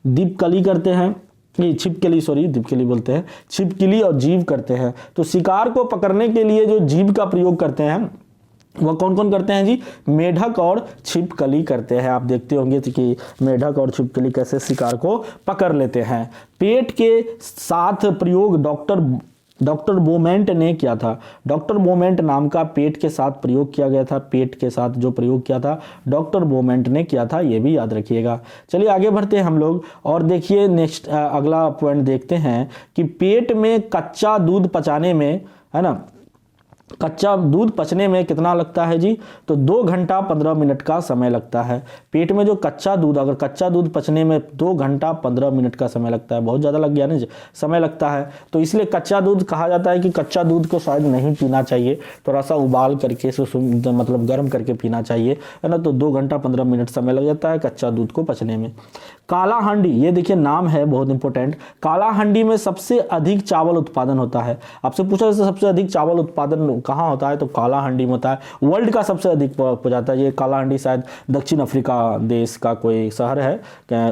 दीपकली करते हैं, ये दीपकली बोलते हैं, छिपकली और जीभ करते हैं। तो शिकार को पकड़ने के लिए जो जीभ का प्रयोग करते हैं वह कौन कौन करते हैं जी? मेढक और छिपकली करते हैं। आप देखते होंगे कि मेढक और छिपकली कैसे शिकार को पकड़ लेते हैं। पेट के साथ प्रयोग डॉक्टर बोमेंट ने किया था। डॉक्टर बोमेंट नाम का पेट के साथ प्रयोग किया गया था। पेट के साथ जो प्रयोग किया था डॉक्टर बोमेंट ने किया था, ये भी याद रखिएगा। चलिए आगे बढ़ते हैं हम लोग और देखिए नेक्स्ट अगला पॉइंट देखते हैं कि पेट में कच्चा दूध पचाने में, है ना, कच्चा दूध पचने में कितना लगता है जी? तो 2 घंटा 15 मिनट का समय लगता है। पेट में जो कच्चा दूध, अगर कच्चा दूध पचने में 2 घंटा 15 मिनट का समय लगता है, बहुत ज़्यादा लग गया ना जी, समय लगता है। तो इसलिए कच्चा दूध कहा जाता है कि कच्चा दूध को शायद नहीं पीना चाहिए, थोड़ा सा उबाल करके मतलब गर्म करके पीना चाहिए, है ना। तो 2 घंटा 15 मिनट समय लग जाता है कच्चा दूध को पचने में। काला हांडी, ये देखिए नाम है बहुत इंपॉर्टेंट। काला हांडी में सबसे अधिक चावल उत्पादन होता है। आपसे पूछा जाए सबसे अधिक चावल उत्पादन कहाँ होता है, तो काला हांडी में होता है। वर्ल्ड का सबसे अधिक हो जाता है ये काला हांडी, शायद दक्षिण अफ्रीका देश का कोई शहर है,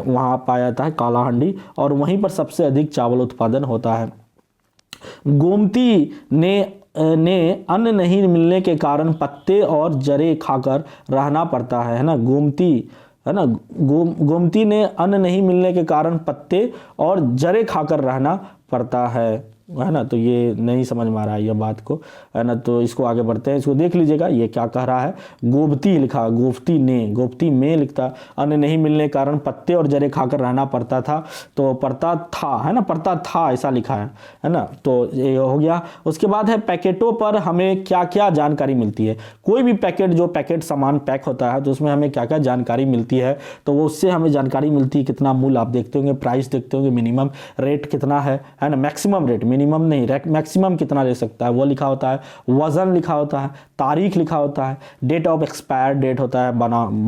वहाँ पाया जाता है काला हांडी, और वहीं पर सबसे अधिक चावल उत्पादन होता है। गोमती ने अन्न नहीं मिलने के कारण पत्ते और जड़ें खाकर रहना पड़ता है ना। गोमती, है ना, गोमती ने अन्न नहीं मिलने के कारण पत्ते और जड़ें खाकर रहना पड़ता है ना। तो ये नहीं समझ में आ रहा है ये बात को, है ना। तो इसको आगे बढ़ते हैं, इसको देख लीजिएगा ये क्या कह रहा है। गोमती लिखा, गोमती में लिखता, अन्न नहीं मिलने के कारण पत्ते और जड़ें खाकर रहना पड़ता था, तो पड़ता था, है ना, पड़ता था ऐसा लिखा है ना। तो ये हो गया। उसके बाद है पैकेटों पर हमें क्या क्या जानकारी मिलती है। कोई भी पैकेट, जो पैकेट सामान पैक होता है तो उसमें हमें क्या क्या जानकारी मिलती है, तो वो उससे हमें जानकारी मिलती है। कितना मूल्य आप देखते होंगे, प्राइस देखते होंगे, मिनिमम रेट कितना है ना, मैक्सिमम रेट, मिनिमम नहीं, मैक्सिमम कितना ले सकता है वो लिखा होता है। वजन लिखा होता है, तारीख लिखा होता है, डेट ऑफ एक्सपायर डेट होता है,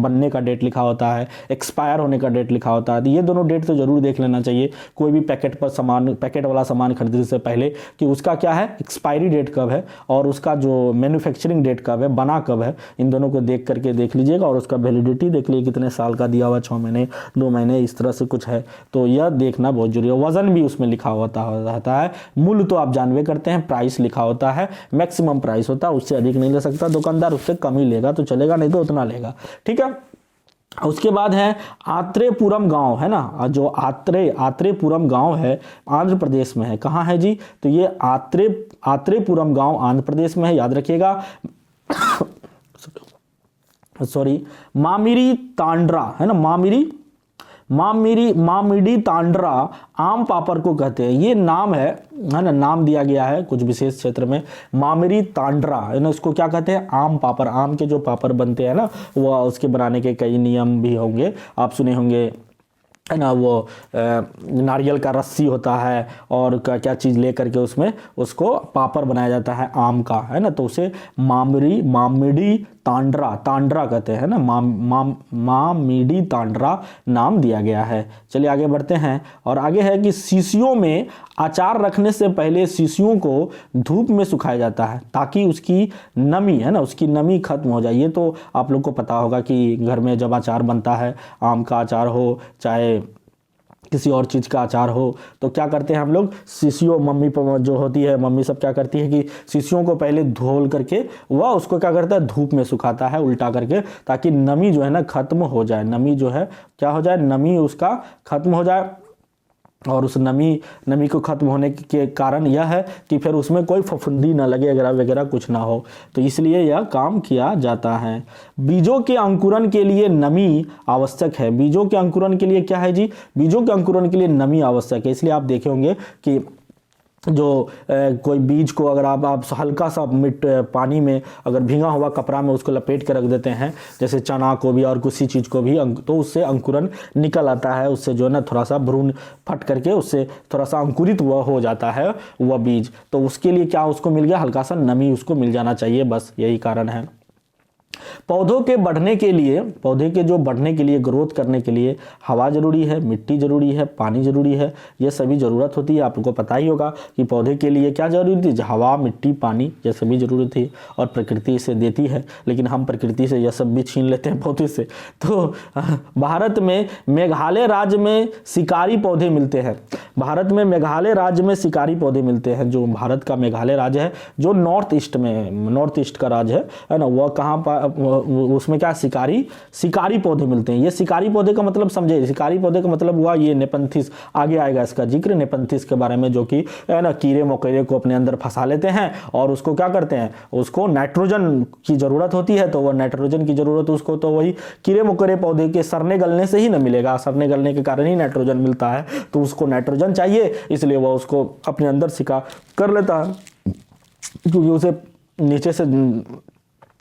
बनने का डेट लिखा होता है, एक्सपायर होने का डेट लिखा होता है। तो ये दोनों डेट तो जरूर देख लेना चाहिए कोई भी पैकेट पर सामान, पैकेट वाला सामान खरीदने से पहले, कि उसका क्या है एक्सपायरी डेट कब है और उसका जो मैन्युफैक्चरिंग डेट कब है, बना कब है, इन दोनों को देख करके देख लीजिएगा। और उसका वैलिडिटी देख लीजिए कितने साल का दिया हुआ, 6 महीने 2 महीने इस तरह से कुछ है, तो यह देखना बहुत जरूरी है। वजन भी उसमें लिखा होता है। मूल्य तो आप जानवे करते हैं, प्राइस लिखा होता है, मैक्सिमम प्राइस होता है, उससे अधिक नहीं ले सकता दुकानदार, उससे कम ही लेगा तो चलेगा, नहीं तो उतना लेगा, ठीक है। उसके बाद है आत्रेपुरम गांव, है ना, जो आत्रेपुरम गांव है आंध्र प्रदेश में है। कहाँ है जी? तो ये आत्रेपुरम गांव आंध्र प्रदेश में है, याद रखिएगा। सॉरी, मामिरी तांड्रा, है ना, मामिडी तांड्रा आम पापड़ को कहते हैं। ये नाम है ना, नाम दिया गया है कुछ विशेष क्षेत्र में। मामिडी तांड्रा, है ना, इसको क्या कहते हैं? आम पापड़। आम के जो पापड़ बनते हैं ना, वो उसके बनाने के कई नियम भी होंगे, आप सुने होंगे, है ना। वो नारियल का रस्सी होता है और क्या चीज़ ले करके उसमें उसको पापड़ बनाया जाता है आम का, है ना। तो उसे मामिडी तांड्रा कहते हैं ना, मामिडी तांड्रा नाम दिया गया है। चलिए आगे बढ़ते हैं और आगे है कि शीशियों में अचार रखने से पहले शीशियों को धूप में सुखाया जाता है ताकि उसकी नमी, है ना, उसकी नमी खत्म हो जाए। ये तो आप लोग को पता होगा कि घर में जब अचार बनता है, आम का अचार हो चाहे किसी और चीज़ का अचार हो, तो क्या करते हैं हम लोग, शीशियों, मम्मी जो होती है, मम्मी सब क्या करती है कि शीशियों को पहले धोल करके वह उसको क्या करता है, धूप में सुखाता है उल्टा करके, ताकि नमी जो है ना खत्म हो जाए। नमी जो है क्या हो जाए, नमी उसका खत्म हो जाए। और उस नमी को खत्म होने के कारण यह है कि फिर उसमें कोई फफूंदी ना लगे वगैरह कुछ ना हो, तो इसलिए यह काम किया जाता है। बीजों के अंकुरन के लिए नमी आवश्यक है। बीजों के अंकुरन के लिए क्या है जी? बीजों के अंकुरन के लिए नमी आवश्यक है। इसलिए आप देखे होंगे कि जो कोई बीज को अगर आप हल्का सा पानी में अगर भींगा हुआ कपड़ा में उसको लपेट के रख देते हैं, जैसे चना को भी और किसी चीज़ को भी, तो उससे अंकुरन निकल आता है, उससे जो है ना थोड़ा सा भ्रूण फट करके उससे थोड़ा सा अंकुरित वह हो जाता है वह बीज। तो उसके लिए क्या उसको मिल गया, हल्का सा नमी उसको मिल जाना चाहिए, बस यही कारण है। पौधों के बढ़ने के लिए, पौधे के जो बढ़ने के लिए, ग्रोथ करने के लिए हवा जरूरी है, मिट्टी जरूरी है, पानी जरूरी है, ये सभी ज़रूरत होती है। आपको पता ही होगा कि पौधे के लिए क्या जरूरी थी, हवा, मिट्टी, पानी, ये सभी जरूरत थी और प्रकृति इसे देती है। लेकिन हम प्रकृति से यह सब भी छीन लेते हैं पौधे से। तो भारत में मेघालय राज्य में शिकारी पौधे मिलते हैं। भारत में मेघालय राज्य में शिकारी पौधे मिलते हैं। जो भारत का मेघालय राज्य है, जो नॉर्थ ईस्ट में, नॉर्थ ईस्ट का राज्य है ना, वह कहाँ पर, उसमें क्या शिकारी पौधे मिलते हैं। ये शिकारी पौधे का मतलब समझे, शिकारी पौधे का मतलब हुआ ये नेपंथिस, आगे आएगा इसका जिक्र नेपंथिस के बारे में, जो कि है ना कीड़े मकोड़े को अपने अंदर फंसा लेते हैं और उसको क्या करते हैं, उसको नाइट्रोजन की जरूरत होती है। तो वह नाइट्रोजन की जरूरत उसको तो वही कीड़े मकोड़े पौधे के सड़ने गलने से ही ना मिलेगा, सड़ने गलने के कारण ही नाइट्रोजन मिलता है। तो उसको नाइट्रोजन चाहिए, इसलिए वह उसको अपने अंदर शिकार कर लेता है, क्योंकि उसे नीचे से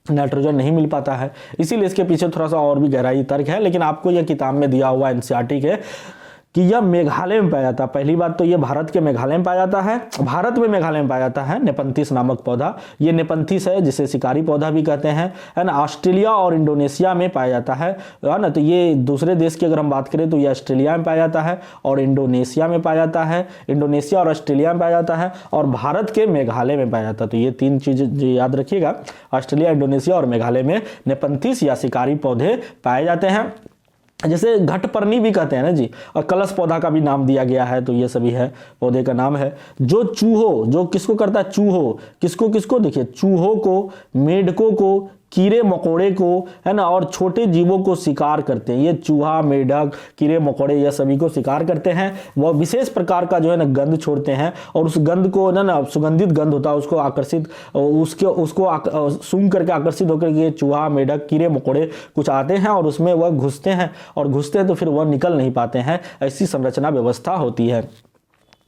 नाइट्रोजन नहीं मिल पाता है। इसीलिए इसके पीछे थोड़ा सा और भी गहराई तर्क है, लेकिन आपको यह किताब में दिया हुआ एनसीईआरटी के कि यह मेघालय में पाया जाता है। पहली बात तो यह भारत के मेघालय में पाया जाता है, भारत में मेघालय में पाया जाता है नेपंथिस नामक पौधा। ये नेपंथिस है, जिसे शिकारी पौधा भी कहते हैं, है ना। ऑस्ट्रेलिया और इंडोनेशिया में पाया जाता है ना। तो ये दूसरे देश की अगर हम बात करें तो ये ऑस्ट्रेलिया में पाया जाता है और इंडोनेशिया में पाया जाता है, इंडोनेशिया और ऑस्ट्रेलिया में पाया जाता है, और भारत के मेघालय में पाया जाता है। तो ये तीन चीज़ें याद रखिएगा, ऑस्ट्रेलिया, इंडोनेशिया और मेघालय में नेपंथिस या शिकारी पौधे पाए जाते हैं। जैसे घटपर्णी भी कहते हैं ना जी, और कलश पौधा का भी नाम दिया गया है। तो ये सभी है, पौधे का नाम है। जो चूहो, जो किसको करता है, चूहो, किसको किसको, देखिए चूहों को, मेढकों को, कीड़े मकोड़े को, है ना, और छोटे जीवों को शिकार करते हैं। ये चूहा, मेढक, कीड़े मकोड़े, ये सभी को शिकार करते हैं। वह विशेष प्रकार का जो है ना गंध छोड़ते हैं, और उस गंध को ना सुगंधित गंध होता है, उसको आकर्षित, उसको सूंघ करके आकर्षित होकर के चूहा, मेढक, कीड़े मकोड़े कुछ आते हैं और उसमें वह घुसते हैं, और घुसते हैं तो फिर वह निकल नहीं पाते हैं। ऐसी संरचना व्यवस्था होती है।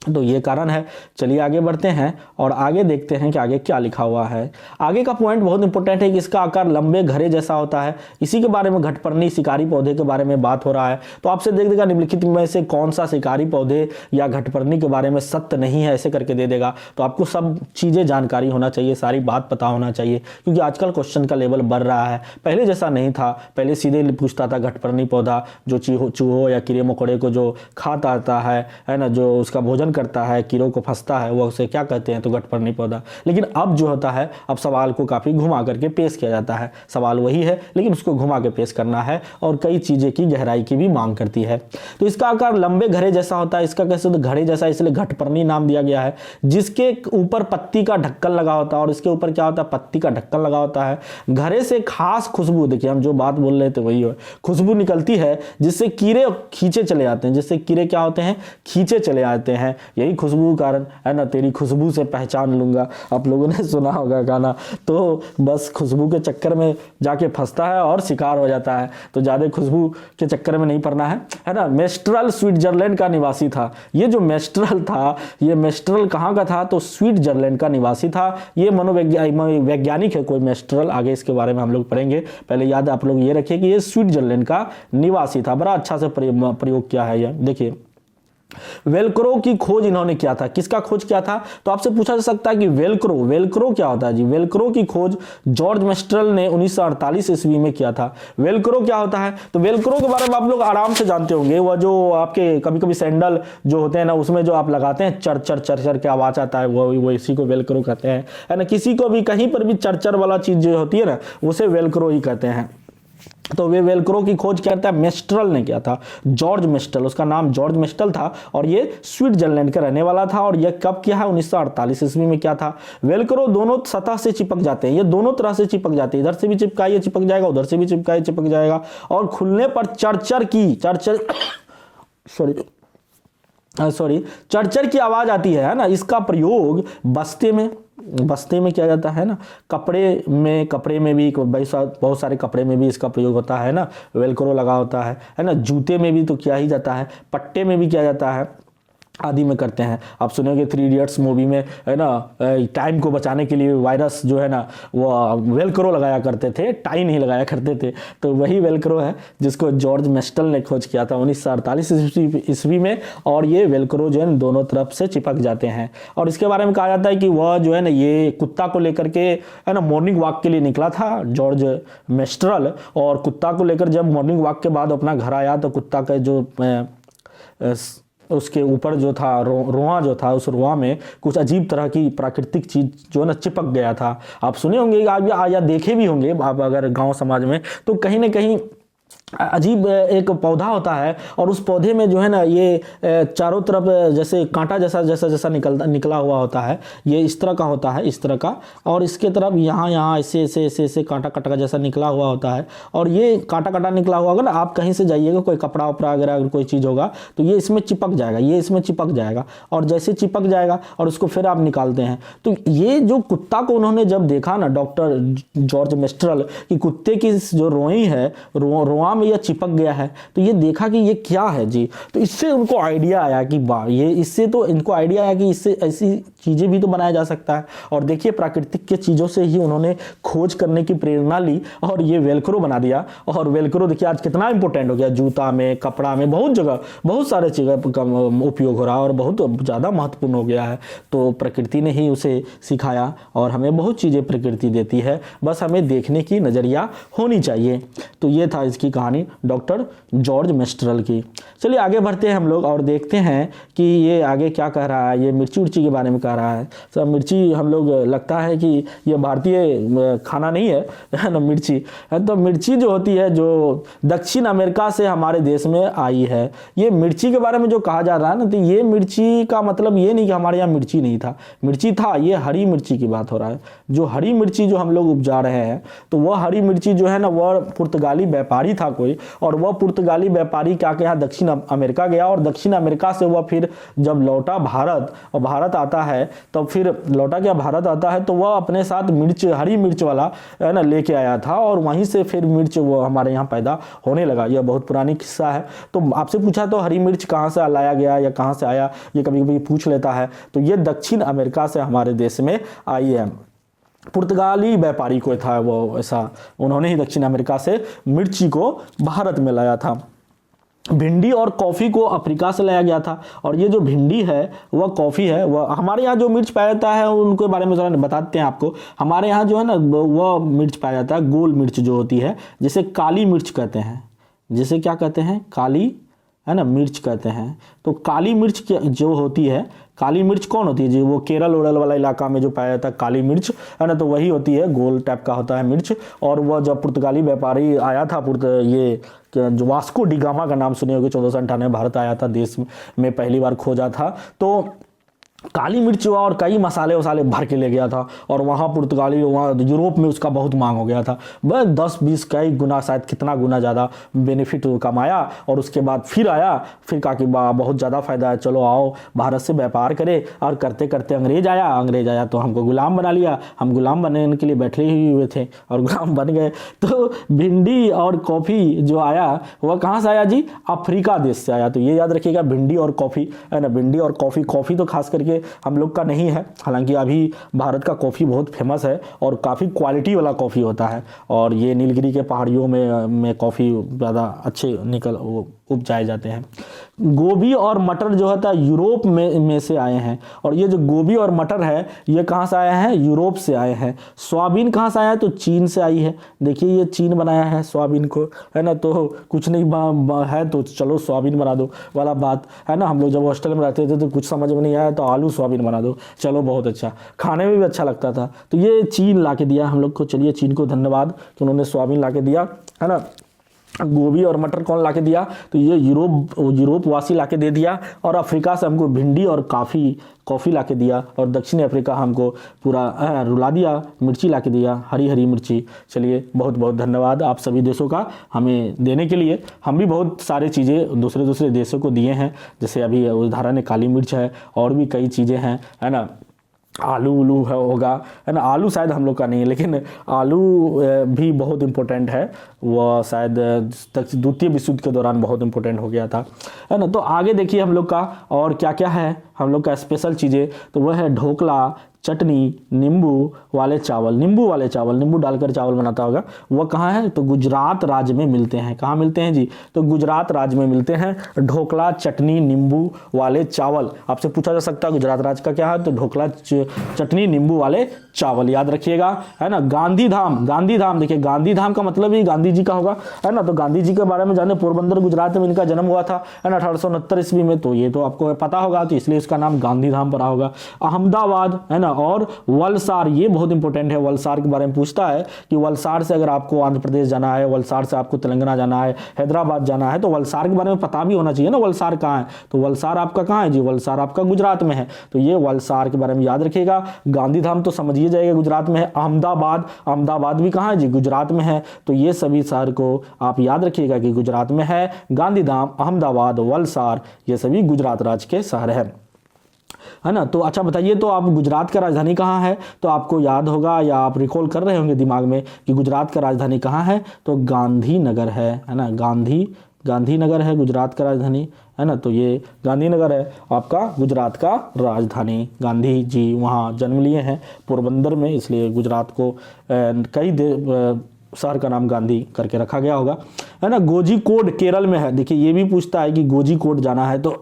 तो ये कारण है। चलिए आगे बढ़ते हैं और आगे देखते हैं कि आगे क्या लिखा हुआ है। आगे का पॉइंट बहुत इंपॉर्टेंट है कि इसका आकार लंबे घरे जैसा होता है। इसी के बारे में घटपर्णी शिकारी पौधे के बारे में बात हो रहा है। तो आपसे देख देगा निम्नलिखित में से कौन सा शिकारी पौधे या घटपर्णी के बारे में सत्य नहीं है, ऐसे करके दे देगा। तो आपको सब चीज़ें जानकारी होना चाहिए, सारी बात पता होना चाहिए, क्योंकि आजकल क्वेश्चन का लेवल बढ़ रहा है। पहले जैसा नहीं था, पहले सीधे पूछता था घटपर्णी पौधा जो चूहों या कीड़े मकोड़े को जो खाता आता है ना, जो उसका भोजन करता है, कीड़ों को फंसता है, वो उसे क्या कहते हैं, तो घटपर्णी पौधा। लेकिन अब जो होता है, अब सवाल को काफ़ी घुमा करके पेश किया जाता है। सवाल वही है लेकिन उसको घुमा के पेश करना है, और कई चीज़ें की गहराई की भी मांग करती है। तो इसका आकार लंबे घड़े जैसा होता है। इसका कैसे, तो घड़े जैसा इसलिए घटपर्णी नाम दिया गया है। जिसके ऊपर पत्ती का ढक्कन लगा होता है, और इसके ऊपर क्या होता है, पत्ती का ढक्कन लगा होता है। घड़े से खास खुशबू, देखिए हम जो बात बोल रहे थे वही है, खुशबू निकलती है, जिससे कीड़े खींचे चले आते हैं, जिससे कीड़े क्या होते हैं, खींचे चले आते हैं। यही खुशबू कारण है ना, तेरी खुशबू से पहचान लूंगा, आप लोगों ने सुना होगा गाना। तो बस खुशबू के चक्कर में जाके फंसता है और शिकार हो जाता है। तो ज़्यादा खुशबू के चक्कर में नहीं पड़ना है ना। मेस्ट्रल स्विट्जरलैंड का निवासी था। ये जो मेस्ट्रल था, ये मेस्ट्रल कहाँ का था, तो स्विट्जरलैंड का निवासी था। ये मनोवैज्ञानिक है कोई मेस्ट्रल, आगे इसके बारे में हम लोग पढ़ेंगे। पहले याद आप लोग ये रखिए कि ये स्विट्जरलैंड का निवासी था। बड़ा अच्छा से प्रयोग किया है ये, देखिए। वेलक्रो की खोज इन्होंने किया था। किसका खोज किया था, तो आपसे पूछा जा सकता है कि वेलक्रो क्या होता है जी। वेलक्रो की खोज जॉर्ज मेस्ट्रल ने 1948 ईस्वी में किया था। वेलक्रो क्या होता है, तो वेलक्रो के बारे में आप लोग आराम से जानते होंगे। वह जो आपके कभी कभी सैंडल जो होते हैं ना, उसमें जो आप लगाते हैं चर चर चर चर के आवाज आता है, वो इसी को वेलक्रो कहते हैं, है ना। किसी को भी कहीं पर भी चर चर वाला चीज जो होती है ना, उसे वेलक्रो ही कहते हैं। तो वे वेलक्रो की खोज क्या था, मेस्ट्रल ने किया था। जॉर्ज मेस्ट्रल, उसका नाम जॉर्ज मेस्ट्रल था, और ये स्विट्जरलैंड का रहने वाला था। और यह कब किया है, 1948 ईस्वी में क्या था। वेलक्रो दोनों सतह से चिपक जाते हैं, ये दोनों तरह से चिपक जाते हैं। इधर से भी चिपकाइए चिपक जाएगा, उधर से भी चिपकाइए चिपक जाएगा, और खुलने पर चरचर की आवाज आती है ना। इसका प्रयोग बस्ते में किया जाता है ना। कपड़े में भी बहुत सारे कपड़े में भी इसका प्रयोग होता है ना, वेलक्रो लगा होता है ना। जूते में भी तो किया ही जाता है, पट्टे में भी किया जाता है, आदि में करते हैं। आप सुनेंगे 3 इडियट्स मूवी में, है ना, टाइम को बचाने के लिए वायरस जो है ना वो वेलक्रो लगाया करते थे, टाई नहीं लगाया करते थे। तो वही वेलक्रो है जिसको जॉर्ज मेस्टल ने खोज किया था 1948 ईस्वी में, और ये वेलक्रो जो है दोनों तरफ से चिपक जाते हैं। और इसके बारे में कहा जाता है कि वह जो है ना ये कुत्ता को लेकर के, है ना, मॉर्निंग वॉक के लिए निकला था जॉर्ज मेस्ट्रल, और कुत्ता को लेकर जब मॉर्निंग वॉक के बाद अपना घर आया तो कुत्ता का जो उसके ऊपर जो था रोआ जो था, उस रोआ में कुछ अजीब तरह की प्राकृतिक चीज जो है ना चिपक गया था। आप सुने होंगे या देखे भी होंगे आप अगर गांव समाज में, तो कहीं ना कहीं अजीब एक पौधा होता है, और उस पौधे में जो है ना ये चारों तरफ जैसे कांटा जैसा जैसा जैसा निकला हुआ होता है, ये इस तरह का होता है, इस तरह का, और इसके तरफ यहाँ ऐसे ऐसे ऐसे ऐसे कांटा कांटा जैसा निकला हुआ होता है। और ये कांटा कांटा निकला हुआ होगा ना, आप कहीं से जाइएगा, कोई कपड़ा वपड़ा अगर कोई चीज़ होगा तो ये इसमें चिपक जाएगा, ये इसमें चिपक जाएगा, और जैसे चिपक जाएगा और उसको फिर आप निकालते हैं। तो ये जो कुत्ता को उन्होंने जब देखा ना, डॉक्टर जॉर्ज मेस्ट्रल, कि कुत्ते की जो रोई है, रोआ में यह चिपक गया है, तो ये देखा कि ये क्या है जी। तो इससे उनको आइडिया आया कि वाह, ये इससे तो इनको आइडिया आया कि इससे ऐसी चीज़ें भी तो बनाया जा सकता है। और देखिए प्राकृतिक के चीज़ों से ही उन्होंने खोज करने की प्रेरणा ली और ये वेलक्रो बना दिया। और वेलक्रो देखिए आज कितना इंपॉर्टेंट हो गया, जूता में, कपड़ा में, बहुत जगह बहुत सारे चीज़ का उपयोग हो रहा है और बहुत ज़्यादा महत्वपूर्ण हो गया है। तो प्रकृति ने ही उसे सिखाया और हमें बहुत चीज़ें प्रकृति देती है, बस हमें देखने की नज़रिया होनी चाहिए। तो ये था इसकी कहानी डॉक्टर जॉर्ज मेस्ट्रल की। चलिए आगे बढ़ते हैं हम लोग और देखते हैं कि ये आगे क्या कह रहा है। ये मिर्ची उर्ची के बारे में कह रहा है। सब मिर्ची हम लोग लगता है कि ये भारतीय खाना नहीं है ना, मिर्ची है। तो मिर्ची जो होती है जो दक्षिण अमेरिका से हमारे देश में आई है। ये मिर्ची के बारे में जो कहा जा रहा है ना, तो ये मिर्ची का मतलब ये नहीं कि हमारे यहाँ मिर्ची नहीं था, मिर्ची था। ये हरी मिर्ची की बात हो रहा है। जो हरी मिर्ची जो हम लोग उपजा रहे हैं, तो वह हरी मिर्ची जो है ना, वह पुर्तगाली व्यापारी था कोई, और वह पुर्तगाली व्यापारी क्या किया, दक्षिण अमेरिका गया, और दक्षिण अमेरिका से वह फिर जब लौटा भारत, और भारत आता है तो फिर लौटा क्या भारत आता है, तो वह अपने साथ मिर्च, हरी मिर्च वाला है ना लेके आया था, और वहीं से फिर मिर्च वो हमारे यहाँ पैदा होने लगा। यह बहुत पुरानी किस्सा है। तो आपसे पूछा तो हरी मिर्च कहाँ से लाया गया या कहाँ से आया, ये कभी कभी पूछ लेता है। तो ये दक्षिण अमेरिका से हमारे देश में आई है। पुर्तगाली व्यापारी कोई था वो ऐसा, उन्होंने ही दक्षिण अमेरिका से मिर्ची को भारत में लाया था। भिंडी और कॉफ़ी को अफ्रीका से लाया गया था। और ये जो भिंडी है वह कॉफ़ी है, वह हमारे यहाँ जो मिर्च पाया जाता है उनके बारे में ज़रा बताते हैं आपको। हमारे यहाँ जो है ना वह मिर्च पाया जाता है गोल मिर्च जो होती है, जिसे काली मिर्च कहते हैं, जिसे क्या कहते हैं, काली, है ना, मिर्च कहते हैं। तो काली मिर्च जो होती है, काली मिर्च कौन होती है जी, वो केरल ओरल वाला इलाका में जो पाया जाता है काली मिर्च, है ना, तो वही होती है, गोल टाइप का होता है मिर्च। और वह जब पुर्तगाली व्यापारी आया था, ये जो वास्को डी गामा का नाम सुने होंगे, 1498 भारत आया था, देश में पहली बार खोजा था, तो काली मिर्च और कई मसाले वसाले भर के ले गया था। और वहाँ पुर्तगाली, वहाँ यूरोप में उसका बहुत मांग हो गया था, बस 10-20 कई गुना, शायद कितना गुना ज़्यादा बेनिफिट कमाया। और उसके बाद फिर आया, फिर कहा कि बहुत ज़्यादा फ़ायदा है, चलो आओ भारत से व्यापार करें। और करते करते अंग्रेज आया तो हमको गुलाम बना लिया। हम गुलाम बनने के लिए बैठे ही हुए थे और गुलाम बन गए। तो भिंडी और कॉफ़ी जो आया वह कहाँ से आया जी, अफ्रीका देश से आया। तो ये याद रखिएगा, भिंडी और कॉफ़ी, है ना, भिंडी और कॉफ़ी। कॉफ़ी तो खास करके हम लोग का नहीं है, हालांकि अभी भारत का कॉफ़ी बहुत फेमस है और काफ़ी क्वालिटी वाला कॉफ़ी होता है। और ये नीलगिरी के पहाड़ियों में कॉफ़ी ज़्यादा अच्छे उपजाए जाते हैं। गोभी और मटर जो होता है यूरोप में से आए हैं। और ये जो गोभी और मटर है ये कहाँ से आए हैं, यूरोप से आए हैं। सोयाबीन कहाँ से आया है, तो चीन से आई है। देखिए ये चीन बनाया है सोयाबीन को, है ना, तो कुछ नहीं है तो चलो सोयाबीन बना दो वाला बात है ना। हम लोग जब हॉस्टल में रहते थे तो कुछ समझ में नहीं आया तो आलू सोयाबीन बना दो, चलो बहुत अच्छा, खाने में भी अच्छा लगता था। तो ये चीन ला के दिया हम लोग को। चलिए चीन को धन्यवाद कि उन्होंने सोयाबीन ला के दिया, है ना। गोभी और मटर कौन ला के दिया, तो ये यूरोप वासी ला के दे दिया। और अफ्रीका से हमको भिंडी और कॉफ़ी ला के दिया। और दक्षिण अफ्रीका हमको पूरा रुला दिया, मिर्ची ला के दिया, हरी मिर्ची। चलिए बहुत बहुत धन्यवाद आप सभी देशों का हमें देने के लिए। हम भी बहुत सारे चीज़ें दूसरे देशों को दिए हैं, जैसे अभी उदाहरण काली मिर्च है, और भी कई चीज़ें हैं, है ना। आलू उलू होगा, है ना। आलू शायद हम लोग का नहीं है, लेकिन आलू भी बहुत इम्पोर्टेंट है। वह शायद द्वितीय विश्व युद्ध के दौरान बहुत इम्पोर्टेंट हो गया था, है ना। तो आगे देखिए हम लोग का और क्या क्या है हम लोग का स्पेशल चीज़ें, तो वह है ढोकला, चटनी, नींबू वाले चावल। नींबू वाले चावल, नींबू डालकर चावल बनाता होगा, वह कहाँ है, तो गुजरात राज्य में मिलते हैं। कहाँ मिलते हैं जी, तो गुजरात राज्य में मिलते हैं ढोकला, चटनी, नींबू वाले चावल। आपसे पूछा जा सकता है गुजरात राज्य का क्या है, तो ढोकला, चटनी, नींबू वाले चावल, याद रखिएगा, है ना। गांधी धाम, गांधी धाम देखिए, गांधी धाम का मतलब ही गांधी जी का होगा, है ना। तो गांधी जी के बारे में जाने, पोरबंदर गुजरात में इनका जन्म हुआ था, है ना, 1869 ईस्वी में। तो ये तो आपको पता होगा, तो इसलिए इसका नाम गांधी धाम पड़ा होगा। अहमदाबाद, है ना, और वलसाड़, ये बहुत इंपॉर्टेंट है। वलसाड़ के बारे में पूछता है कि वलसाड़ से अगर आपको आंध्र प्रदेश जाना है, वलसाड़ से आपको तेलंगाना जाना है, हैदराबाद जाना है, तो वलसाड़ के बारे में पता भी होना चाहिए ना, वलसाड़ कहाँ है। तो वलसाड़ आपका कहाँ है जी, वलसाड़ आपका गुजरात में है। तो ये वलसाड़ के बारे में याद रखिएगा। गांधी धाम तो समझिए जाएगा गुजरात में है। अहमदाबाद, अहमदाबाद भी कहाँ है जी, गुजरात में है। तो ये सभी शहर को आप याद रखिएगा कि गुजरात में है। गांधी धाम, अहमदाबाद, वलसाड़, ये सभी गुजरात राज्य के शहर है ना। तो अच्छा बताइए, तो आप गुजरात का राजधानी कहाँ है, तो आपको याद होगा या आप रिकॉल कर रहे होंगे दिमाग में कि गुजरात का राजधानी कहाँ है, तो गांधीनगर है ना। गांधीनगर है गुजरात का राजधानी, है ना। तो ये गांधीनगर है आपका गुजरात का राजधानी। गांधी जी वहाँ जन्म लिए हैं पोरबंदर में, इसलिए गुजरात को कई शहर का नाम गांधी करके रखा गया होगा, है ना। गोजीकोड केरल में है। देखिए ये भी पूछता है कि गोजीकोड जाना है, तो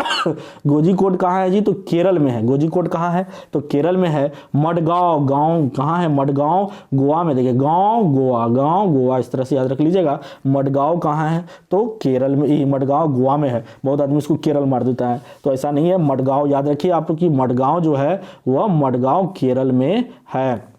गोजीकोड कहाँ है जी, तो केरल में है। गोजीकोड कहाँ है, तो केरल में है। मडगांव, गांव कहाँ है, मडगांव गोवा में। देखिए गांव गोवा, इस तरह से याद रख लीजिएगा। मडगांव कहाँ है, तो केरल में, मडगांव गोवा में है। बहुत आदमी इसको केरल मार देता है, तो ऐसा नहीं है। मडगांव याद रखिए आप कि मडगांव जो है वह मडगांव केरल में है।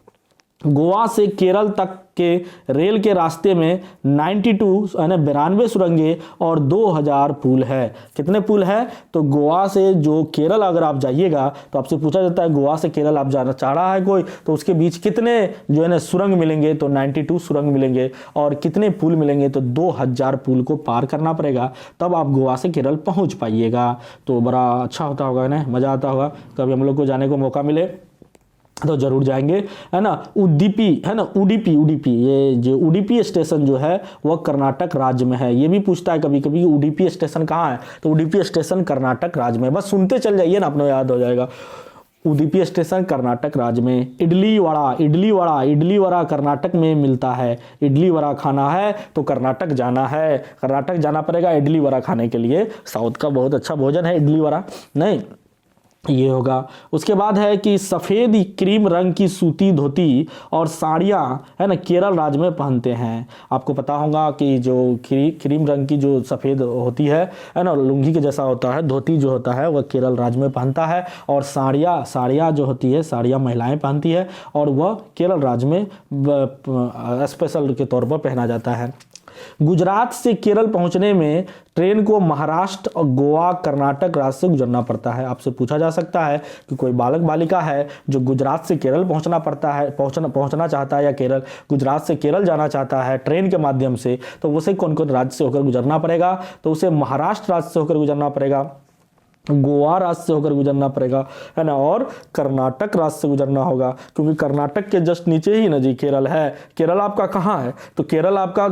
गोवा से केरल तक के रेल के रास्ते में 92 यानी 92 सुरंगें और 2000 पुल है। कितने पुल है, तो गोवा से जो केरल अगर आप जाइएगा, तो आपसे पूछा जाता है गोवा से केरल आप जाना चाह रहा है कोई, तो उसके बीच कितने जो है ना सुरंग मिलेंगे, तो 92 सुरंग मिलेंगे। और कितने पुल मिलेंगे, तो 2000 पुल को पार करना पड़ेगा, तब आप गोवा से केरल पहुंच पाइएगा। तो बड़ा अच्छा होता होगा ना, मज़ा आता होगा। कभी हम लोग को जाने को मौका मिले तो जरूर जाएंगे, है ना। उडुपी, है ना, उडुपी, ये जो उडुपी स्टेशन जो है वह कर्नाटक राज्य में है। ये भी पूछता है कभी कभी उडुपी स्टेशन कहाँ है, तो उडुपी स्टेशन कर्नाटक राज्य में। बस सुनते चल जाइए ना, अपने याद हो जाएगा। उडुपी स्टेशन कर्नाटक राज्य में। इडली वड़ा कर्नाटक में मिलता है। इडली वड़ा खाना है तो कर्नाटक जाना है, कर्नाटक जाना पड़ेगा इडली वड़ा खाने के लिए। साउथ का बहुत अच्छा भोजन है इडली वड़ा, नहीं ये होगा। उसके बाद है कि सफ़ेद क्रीम रंग की सूती धोती और साड़ियाँ, है ना, केरल राज्य में पहनते हैं। आपको पता होगा कि जो क्रीम रंग की जो सफ़ेद होती है ना, लुंगी के जैसा होता है, धोती जो होता है वह केरल राज्य में पहनता है। और साड़ियाँ जो होती है, साड़ियाँ महिलाएं पहनती है, और वह केरल राज्य में स्पेशल के तौर पर पहना जाता है। गुजरात से केरल पहुंचने में ट्रेन को महाराष्ट्र और गोवा कर्नाटक राज्य से गुजरना पड़ता है। आपसे पूछा जा सकता है कि कोई बालक बालिका है जो गुजरात से केरल पहुंचना चाहता है, या केरल गुजरात से केरल जाना चाहता है ट्रेन के माध्यम से, तो उसे कौन कौन राज्य से होकर गुजरना पड़ेगा, तो उसे महाराष्ट्र राज्य से होकर गुजरना पड़ेगा, गोवा राज्य से होकर गुजरना पड़ेगा, है ना, और कर्नाटक राज्य से गुजरना होगा, क्योंकि कर्नाटक के जस्ट नीचे ही ना जी केरल है। केरल आपका कहाँ है, तो केरल आपका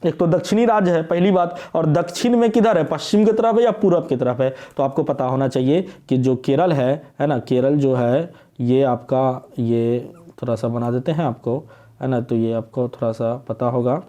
एक तो दक्षिणी राज्य है पहली बात, और दक्षिण में किधर है, पश्चिम की तरफ है या पूरब की तरफ है। तो आपको पता होना चाहिए कि जो केरल है ना, केरल जो है ये आपका, ये थोड़ा सा बना देते हैं आपको, है ना, तो ये आपको थोड़ा सा पता होगा।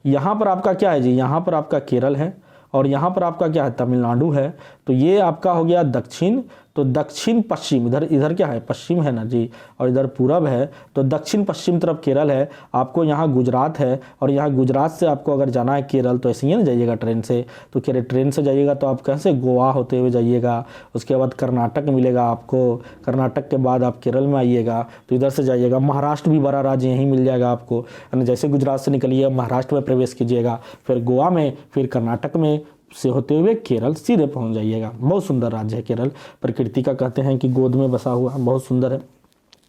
यहाँ पर आपका क्या है जी, यहाँ पर आपका केरल है, और यहाँ पर आपका क्या है, तमिलनाडु है। तो ये आपका हो गया दक्षिण, तो दक्षिण पश्चिम, इधर क्या है, पश्चिम है ना जी, और इधर पूरब है, तो दक्षिण पश्चिम तरफ केरल है। आपको यहाँ गुजरात है, और यहाँ गुजरात से आपको अगर जाना है केरल, तो ऐसे ही ना जाइएगा ट्रेन से, तो ट्रेन से जाइएगा तो आप कैसे गोवा होते हुए जाइएगा, उसके बाद कर्नाटक मिलेगा आपको, कर्नाटक के बाद आप केरल में आइएगा, तो इधर से जाइएगा। महाराष्ट्र भी बड़ा राज्य यहीं मिल जाएगा आपको, जैसे गुजरात से निकलिएगा महाराष्ट्र में प्रवेश कीजिएगा, फिर गोवा में, फिर कर्नाटक में से होते हुए केरल सीधे पहुंच जाइएगा। बहुत सुंदर राज्य है केरल, प्रकृति का कहते हैं कि गोद में बसा हुआ, बहुत सुंदर है।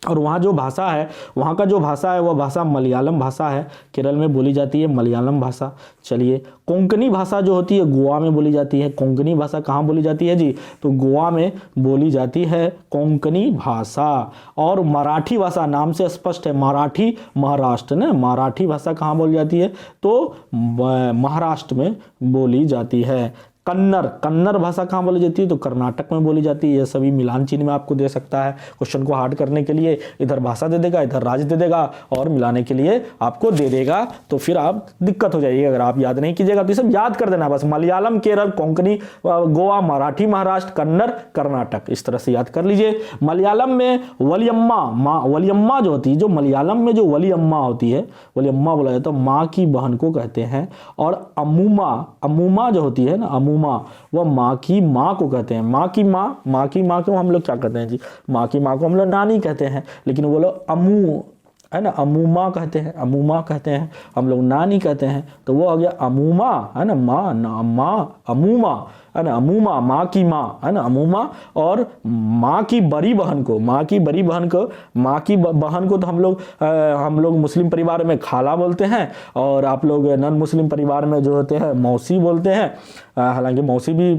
और वहाँ जो भाषा है, वहाँ का जो भाषा है वह भाषा मलयालम भाषा है, केरल में बोली जाती है मलयालम भाषा। चलिए, कोंकणी भाषा जो होती है गोवा में बोली जाती है। कोंकणी भाषा कहाँ बोली जाती है जी? तो गोवा में बोली जाती है कोंकणी भाषा। और मराठी भाषा नाम से स्पष्ट है, मराठी महाराष्ट्र ना, मराठी भाषा कहाँ बोली जाती है? तो महाराष्ट्र में बोली जाती है। कन्नड़ भाषा कहाँ बोली जाती है? तो कर्नाटक में बोली जाती है। ये सभी मिलान चिन्ह में आपको दे सकता है, क्वेश्चन को हार्ड करने के लिए इधर भाषा दे देगा, इधर राज्य दे देगा और मिलाने के लिए आपको दे देगा, तो फिर आप दिक्कत हो जाएगी अगर आप याद नहीं कीजिएगा। तो ये सब याद कर देना बस, मलयालम, केरल, कोंकणी, गोवा, मराठी, महाराष्ट्र, कन्नड़, कर्नाटक, इस तरह से याद कर लीजिए। मलयालम में वलियम्मा जो होती है, जो मलयालम में जो वलियम्मा होती है, वलियम्मा बोला जाता है, माँ की बहन को कहते हैं। और अमूमा जो होती है ना, वह माँ की माँ को कहते हैं। माँ की माँ को हम लोग क्या कहते हैं जी? माँ की माँ को हम लोग नानी कहते हैं, लेकिन वो लोग अमू है ना, अमूमा कहते हैं, अमूमा कहते हैं, हम लोग नानी कहते हैं, तो वो हो गया अमूमा है ना, माँ अमूमा है ना, अमूमा माँ की माँ है ना, अमूमा। और माँ की बड़ी बहन को तो हम लोग मुस्लिम परिवार में खाला बोलते हैं, और आप लोग नॉन मुस्लिम परिवार में जो होते हैं मौसी बोलते हैं। हालांकि मौसी भी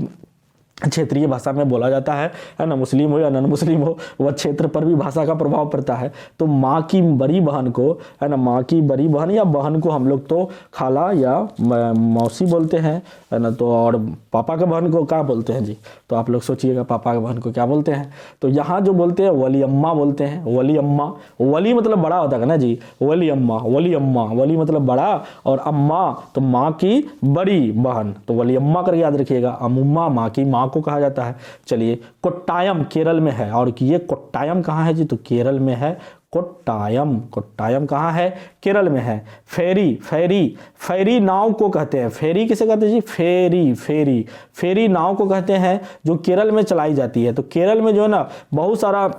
क्षेत्रीय भाषा में बोला जाता है ना, मुस्लिम हो या नॉन मुस्लिम हो, वह क्षेत्र पर भी भाषा का प्रभाव पड़ता है। तो माँ की बड़ी बहन को है ना, माँ की बड़ी बहन या बहन को हम लोग तो खाला या मौसी बोलते हैं, है ना। तो और पापा के बहन को क्या बोलते हैं जी? तो आप लोग सोचिएगा पापा के बहन को क्या बोलते हैं? तो यहाँ जो बोलते हैं वलियम्मा बोलते हैं, वलियम्मा। वली मतलब बड़ा होता है ना जी, वलियम्मा, वली मतलब बड़ा, और अम्मा तो माँ की बड़ी बहन, तो वलियम्मा करके याद रखिएगा। अमुम्मा माँ की माँ को कहा जाता है। चलिए, कोट्टायम केरल में है, और ये कोट्टायम कहाँ है जी? तो केरल में है कोट्टायम कहाँ है? केरल में है। फेरी नाव को कहते हैं। फेरी किसे कहते हैं जी? फेरी नाव को कहते हैं, जो केरल में चलाई जाती है। तो केरल में जो है ना बहुत सारा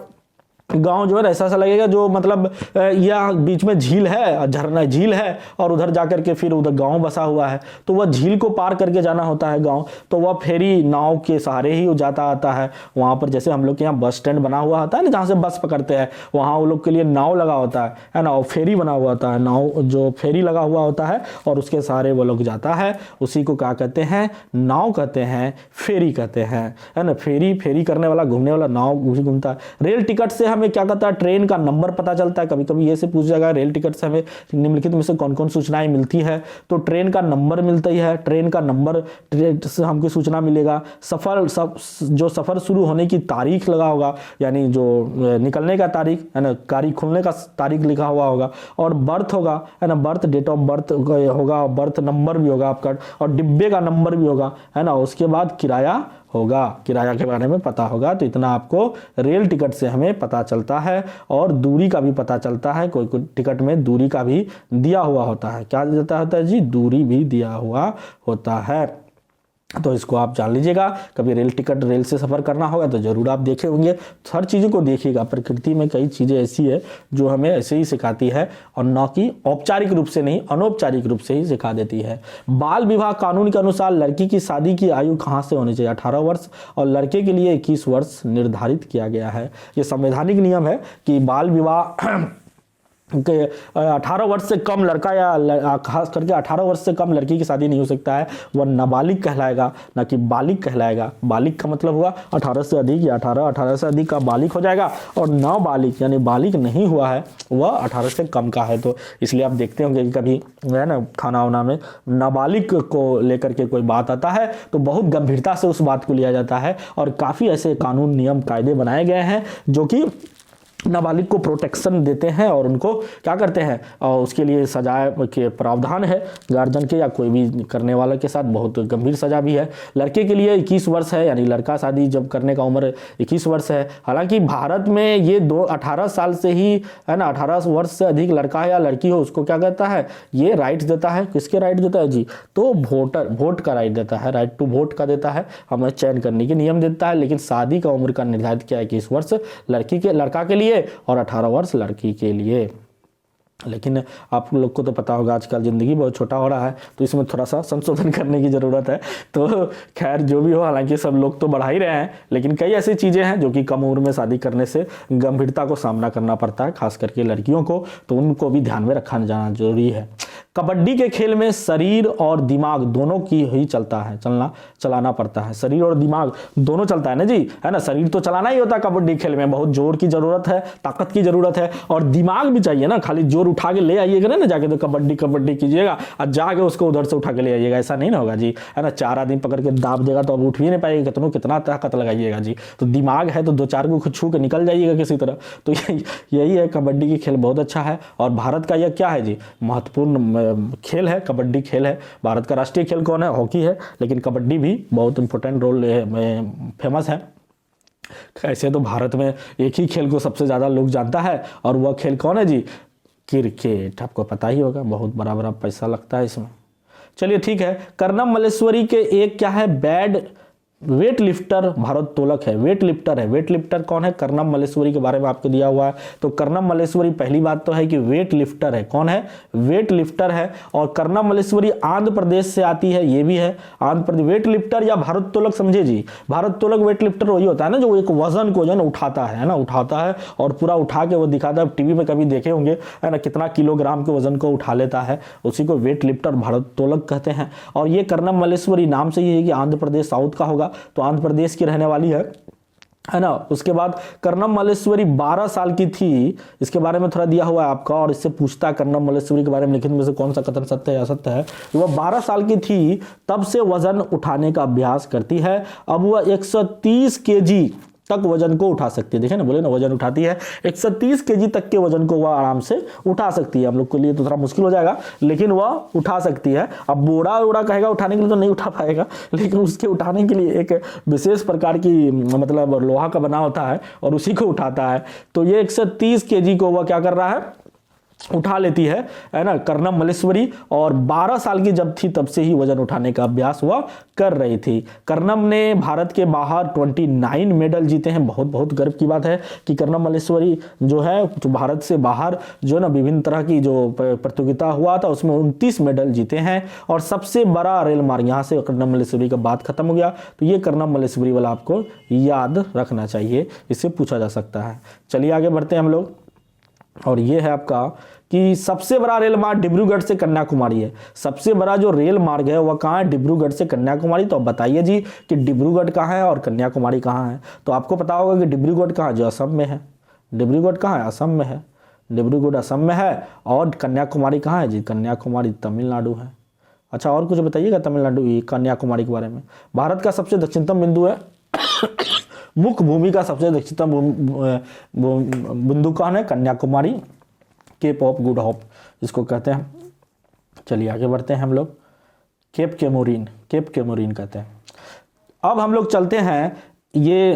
गांव जो है ऐसा लगेगा जो मतलब यह बीच में झील है, झरना झील है, और उधर जाकर के फिर उधर गांव बसा हुआ है, तो वह झील को पार करके जाना होता है गांव, तो वह फेरी नाव के सहारे ही जाता आता है। वहां पर जैसे हम लोग के यहाँ बस स्टैंड बना हुआ होता है ना, जहाँ से बस पकड़ते हैं, वहाँ वो लोग के लिए नाव लगा होता है ना, और फेरी बना हुआ होता है, नाव जो फेरी लगा हुआ होता है, और उसके सहारे वो लोग जाता है, उसी को क्या कहते हैं? नाव कहते हैं, फेरी कहते हैं, है ना। फेरी करने वाला, घूमने वाला, नाव घूमता है। रेल टिकट से हमें क्या कहता है? ट्रेन का नंबर पता चलता है। कभी कभी ये से पूछ जाएगा रेल टिकट से हमें निम्नलिखित में से कौन कौन सूचनाएं मिलती है? तो ट्रेन का नंबर मिलता ही है, ट्रेन का नंबर से हमको सूचना मिलेगा। जो सफर शुरू होने की तारीख लगा होगा, यानी जो निकलने का तारीख है ना, गाड़ी खुलने का तारीख लिखा हुआ होगा, और बर्थ होगा है ना, बर्थ डेट ऑफ बर्थ होगा, बर्थ नंबर भी होगा आपका, और डिब्बे का नंबर भी होगा है ना। उसके बाद किराया होगा, किराया के बारे में पता होगा। तो इतना आपको रेल टिकट से हमें पता चलता है, और दूरी का भी पता चलता है। कोई टिकट में दूरी का भी दिया हुआ होता है। क्या देता होता है जी? दूरी भी दिया हुआ होता है। तो इसको आप जान लीजिएगा। कभी रेल टिकट, रेल से सफ़र करना होगा तो ज़रूर आप देखे होंगे। हर चीज़ों को देखिएगा। प्रकृति में कई चीज़ें ऐसी है जो हमें ऐसे ही सिखाती है, और न कि औपचारिक रूप से नहीं, अनौपचारिक रूप से ही सिखा देती है। बाल विवाह कानून के अनुसार लड़की की शादी की आयु कहाँ से होनी चाहिए? 18 वर्ष, और लड़के के लिए 21 वर्ष निर्धारित किया गया है। ये संवैधानिक नियम है कि बाल विवाह के 18 वर्ष से कम लड़का या खास करके 18 वर्ष से कम लड़की की शादी नहीं हो सकता है। वह नाबालिग कहलाएगा, ना कि बालिग कहलाएगा। बालिग का मतलब हुआ 18 से अधिक, या 18 से अधिक का बालिग हो जाएगा, और नाबालिग यानी बालिग नहीं हुआ है वह 18 से कम का है। तो इसलिए आप देखते होंगे कि कभी है ना खाना वाना में नाबालिग को लेकर के कोई बात आता है तो बहुत गंभीरता से उस बात को लिया जाता है, और काफ़ी ऐसे कानून, नियम, कायदे बनाए गए हैं जो कि नाबालिग को प्रोटेक्शन देते हैं, और उनको क्या करते हैं, और उसके लिए सजा के प्रावधान है गार्जियन के या कोई भी करने वाले के साथ। बहुत गंभीर सजा भी है। लड़के के लिए 21 वर्ष है, यानी लड़का शादी जब करने का उम्र 21 वर्ष है। हालांकि भारत में ये 18 साल से ही है ना, 18 वर्ष से अधिक लड़का है या लड़की हो उसको क्या कहता है? ये राइट देता है। किसके राइट देता है जी? तो वोट का राइट देता है, राइट टू वोट का देता है, हमें चयन करने के नियम देता है। लेकिन शादी का उम्र का निर्धारित किया है 21 वर्ष लड़का के लिए और 18 वर्ष लड़की के लिए। लेकिन आप लोग को तो पता होगा आजकल ज़िंदगी बहुत छोटा हो रहा है, तो इसमें थोड़ा सा संशोधन करने की ज़रूरत है। तो खैर जो भी हो, हालांकि सब लोग तो बढ़ा ही रहे हैं, लेकिन कई ऐसी चीज़ें हैं जो कि कम उम्र में शादी करने से गंभीरता को सामना करना पड़ता है, खास करके लड़कियों को, तो उनको भी ध्यान में रखा जाना जरूरी है। कबड्डी के खेल में शरीर और दिमाग दोनों की ही चलता है, चलाना पड़ता है, शरीर और दिमाग दोनों चलता है ना जी, है ना। शरीर तो चलाना ही होता है कबड्डी खेल में, बहुत जोर की जरूरत है, ताकत की जरूरत है, और दिमाग भी चाहिए ना। खाली जोर उठा के ले आइएगा ना जाके तो कबड्डी कबड्डी कीजिएगा और जाके उसको उधर से उठा के ले आइएगा, ऐसा नहीं ना होगा जी, है ना। 4 आदमी पकड़ के दाब देगा तो अब उठ भी नहीं पाएगा, कितना ताकत लगाइएगा जी। तो दिमाग है तो 2-4 को छू के निकल जाइएगा किसी तरह। तो यही है, कबड्डी की खेल बहुत अच्छा है, और भारत का यह क्या है जी, महत्वपूर्ण खेल है, कबड्डी खेल है। भारत का राष्ट्रीय खेल कौन है, हॉकी है, लेकिन कबड्डी भी बहुत इंपॉर्टेंट रोल फेमस है। ऐसे तो भारत में एक ही खेल को सबसे ज़्यादा लोग जानता है, और वह खेल कौन है जी, क्रिकेट। आपको पता ही होगा, बहुत बड़ा बड़ा पैसा लगता है इसमें। चलिए ठीक है, कर्णम मल्लेश्वरी के एक क्या है, वेट लिफ्टर भारोत्तोलक है, वेट लिफ्टर है। वेट लिफ्टर कौन है, कर्णम मल्लेश्वरी के बारे में आपको दिया हुआ है। तो कर्णम मल्लेश्वरी, पहली बात तो है कि वेट लिफ्टर है, कौन है, वेट लिफ्टर है। और कर्णम मल्लेश्वरी आंध्र प्रदेश से आती है, ये भी है आंध्र प्रदेश। वेट लिफ्टर या भारोत्तोलक समझे जी, भारोत्तोलक वेट लिफ्टर वही होता है ना जो एक वजन को जो है ना उठाता है ना, उठाता है और पूरा उठा के वो दिखाता है। टीवी में कभी देखे होंगे, है ना, कितना किलोग्राम के वजन को उठा लेता है, उसी को वेट लिफ्टर भारोत्तोलक कहते हैं। और ये कर्णम मल्लेश्वरी नाम से ही है कि आंध्र प्रदेश साउथ का होगा, तो आंध्र प्रदेश की रहने वाली है ना। उसके बाद कर्णम मल्लेश्वरी 12 साल की थी, इसके बारे में थोड़ा दिया हुआ है आपका, और इससे पूछता है कर्णम मल्लेश्वरी के बारे में लिखित में से कौन सा कथन सत्य है असत्य है। वह 12 साल की थी तब से वजन उठाने का अभ्यास करती है। अब वह 130 kg तक वजन को उठा सकती है। देखिए ना, बोले ना वजन उठाती है, 130 kg तक के वजन को वह आराम से उठा सकती है। हम लोग के लिए तो थोड़ा मुश्किल हो जाएगा, लेकिन वह उठा सकती है। अब बोरा कहेगा उठाने के लिए तो नहीं उठा पाएगा, लेकिन उसके उठाने के लिए एक विशेष प्रकार की मतलब लोहा का बना होता है और उसी को उठाता है। तो ये 130 kg को वह क्या कर रहा है, उठा लेती है ना, कर्णम मल्लेश्वरी। और 12 साल की जब थी तब से ही वजन उठाने का अभ्यास वह कर रही थी। कर्णम ने भारत के बाहर 29 मेडल जीते हैं। बहुत बहुत गर्व की बात है कि कर्णम मल्लेश्वरी जो है, जो भारत से बाहर जो ना विभिन्न तरह की जो प्रतियोगिता हुआ था उसमें 29 मेडल जीते हैं। और सबसे बड़ा रेल मार्ग, यहाँ से कर्णम मल्लेश्वरी का बात खत्म हो गया, तो ये कर्णम मल्लेश्वरी वाला आपको याद रखना चाहिए, इससे पूछा जा सकता है। चलिए आगे बढ़ते हैं हम लोग, और ये है आपका कि सबसे बड़ा रेल मार्ग डिब्रूगढ़ से कन्याकुमारी है। सबसे बड़ा जो रेल मार्ग है वह कहाँ है, डिब्रूगढ़ से कन्याकुमारी। तो अब बताइए जी कि डिब्रूगढ़ कहाँ है और कन्याकुमारी कहाँ है। तो आपको पता होगा कि डिब्रूगढ़ कहाँ, जो असम में है। डिब्रूगढ़ कहाँ है, असम में है। डिब्रूगढ़ असम में है। और कन्याकुमारी कहाँ है जी, कन्याकुमारी तमिलनाडु है। अच्छा, और कुछ बताइएगा तमिलनाडु कन्याकुमारी के बारे में। भारत का सबसे दक्षिणतम बिंदु है मुख्य भूमि का सबसे दक्षिणतम बिंदु कौन है, Kanyakumari, Cape of Good Hope इसको कहते हैं। चलिए आगे बढ़ते हैं हम लोग, केप केमोरिन कहते हैं। अब हम लोग चलते हैं ये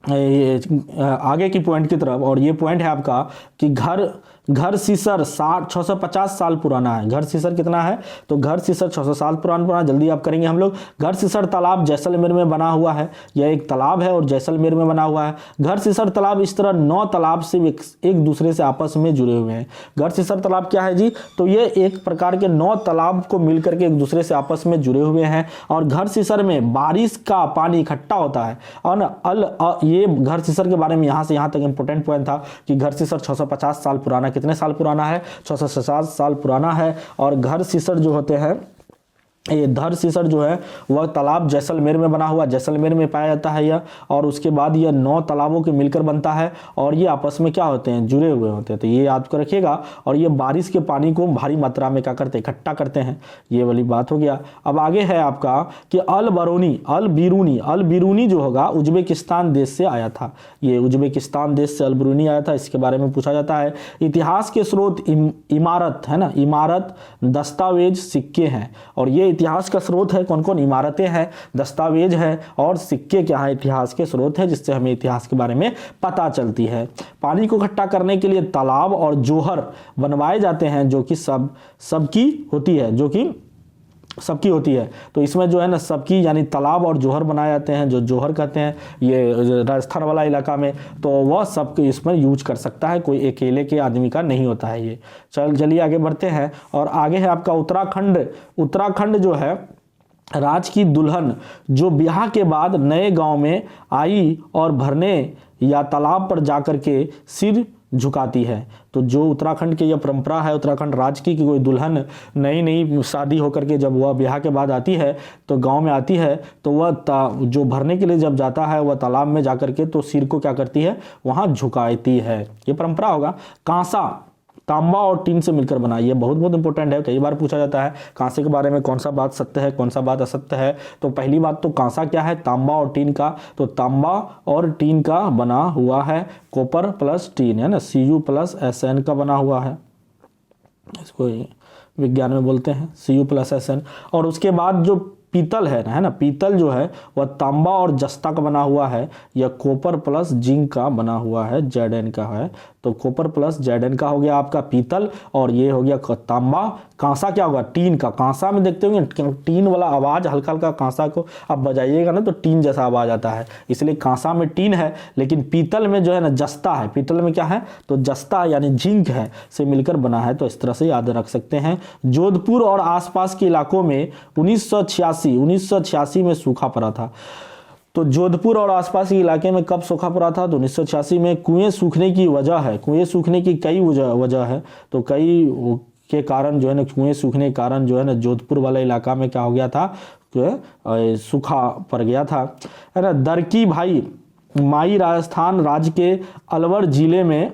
आगे की पॉइंट की तरफ, और ये पॉइंट है आपका कि घर सीसर 650 साल पुराना है। घर सीसर कितना है, तो घर सीसर 600 साल पुराना। जल्दी आप करेंगे हम लोग। घर सीसर तालाब जैसलमेर में बना हुआ है, यह एक तालाब है और जैसलमेर में बना हुआ है। घर सीसर तालाब इस तरह 9 तालाब से एक दूसरे से आपस में जुड़े हुए हैं। घर सीसर तालाब क्या है जी, तो ये एक प्रकार के 9 तालाब को मिलकर के एक दूसरे से आपस में जुड़े हुए हैं। और घर सीसर में बारिश का पानी इकट्ठा होता है। और ये घर सीसर के बारे में यहाँ से यहाँ तक इंपॉर्टेंट पॉइंट था कि घर सीसर 650 साल पुराना, कितने साल पुराना है, 650 साल पुराना है। और घर सीसर जो होते हैं, ये धर सीसर जो है वह तालाब जैसलमेर में बना हुआ, जैसलमेर में पाया जाता है यह। और उसके बाद यह 9 तालाबों के मिलकर बनता है और ये आपस में क्या होते हैं, जुड़े हुए होते हैं। तो ये याद कर रखिएगा। और ये बारिश के पानी को भारी मात्रा में क्या करते हैं, इकट्ठा करते हैं। ये वाली बात हो गया। अब आगे है आपका कि अल बिरूनी जो होगा उज्बेकिस्तान देश से आया था। ये उज्बेकिस्तान देश से अल बिरूनी आया था, इसके बारे में पूछा जाता है। इतिहास के स्रोत इमारत है ना, इमारत, दस्तावेज, सिक्के हैं। और ये इतिहास का स्रोत है, कौन कौन, इमारतें हैं, दस्तावेज है और सिक्के क्या है, इतिहास के स्रोत है, जिससे हमें इतिहास के बारे में पता चलती है। पानी को इकट्ठा करने के लिए तालाब और जोहर बनवाए जाते हैं, जो कि सबकी होती है, जो कि सबकी होती है। तो इसमें जो है ना सबकी यानी तालाब और जोहर बनाए जाते हैं, जो जोहर कहते हैं ये राजस्थान वाला इलाका में, तो वह सब इसमें यूज कर सकता है, कोई अकेले के आदमी का नहीं होता है ये। चलिए आगे बढ़ते हैं। और आगे है आपका उत्तराखंड। उत्तराखंड जो है, राज की दुल्हन जो ब्याह के बाद नए गांव में आई और भरने या तालाब पर जाकर के सिर झुकाती है। तो जो उत्तराखंड की यह परंपरा है उत्तराखंड राज्य की, कि कोई दुल्हन नई नई शादी होकर के जब वह ब्याह के बाद आती है तो गांव में आती है, तो वह जो भरने के लिए जब जाता है वह तालाब में जाकर के तो सिर को क्या करती है, वहां झुकाती है। ये परंपरा होगा। कांसा तांबा और टीन से मिलकर बना, ये बहुत बहुत इंपॉर्टेंट है, कई बार पूछा जाता है कांसे के बारे में कौन सा बात सत्य है, कौन सा बात असत्य है। तो पहली बात तो कांसा क्या है, तांबा और टीन का। तो तांबा और टीन का बना हुआ है, कॉपर प्लस टीन है ना, Cu+Sn का बना हुआ है, इसको विज्ञान में बोलते हैं Cu+Sn। और उसके बाद जो पीतल है ना, पीतल जो है वह तांबा और जस्ता का बना हुआ है, या कॉपर प्लस जिंक का बना हुआ है, Zn का है। तो कॉपर प्लस Zn का हो गया आपका पीतल, और ये हो गया तांबा। कांसा क्या होगा, टीन का। कांसा में देखते होंगे टीन वाला आवाज, हल्का हल्का कांसा को आप बजाइएगा ना तो टीन जैसा आवाज आता है, इसलिए कांसा में टीन है। लेकिन पीतल में जो है ना जस्ता है, पीतल में क्या है तो जस्ता यानी जिंक है से मिलकर बना है। तो इस तरह से याद रख सकते हैं। जोधपुर और आसपास के इलाकों में 1986 में सूखा पड़ा था। तो जोधपुर और आसपास के इलाके में कब सूखा पड़ा था, तो 1986 में। कुएं सूखने की वजह है, कुएं सूखने की कई वजह है, तो कई के कारण जो है ना, कुएं सूखने के कारण जो है ना जोधपुर वाला इलाका में क्या हो गया था, सूखा पड़ गया था, है ना। दरकी भाई माई राजस्थान राज्य के अलवर जिले में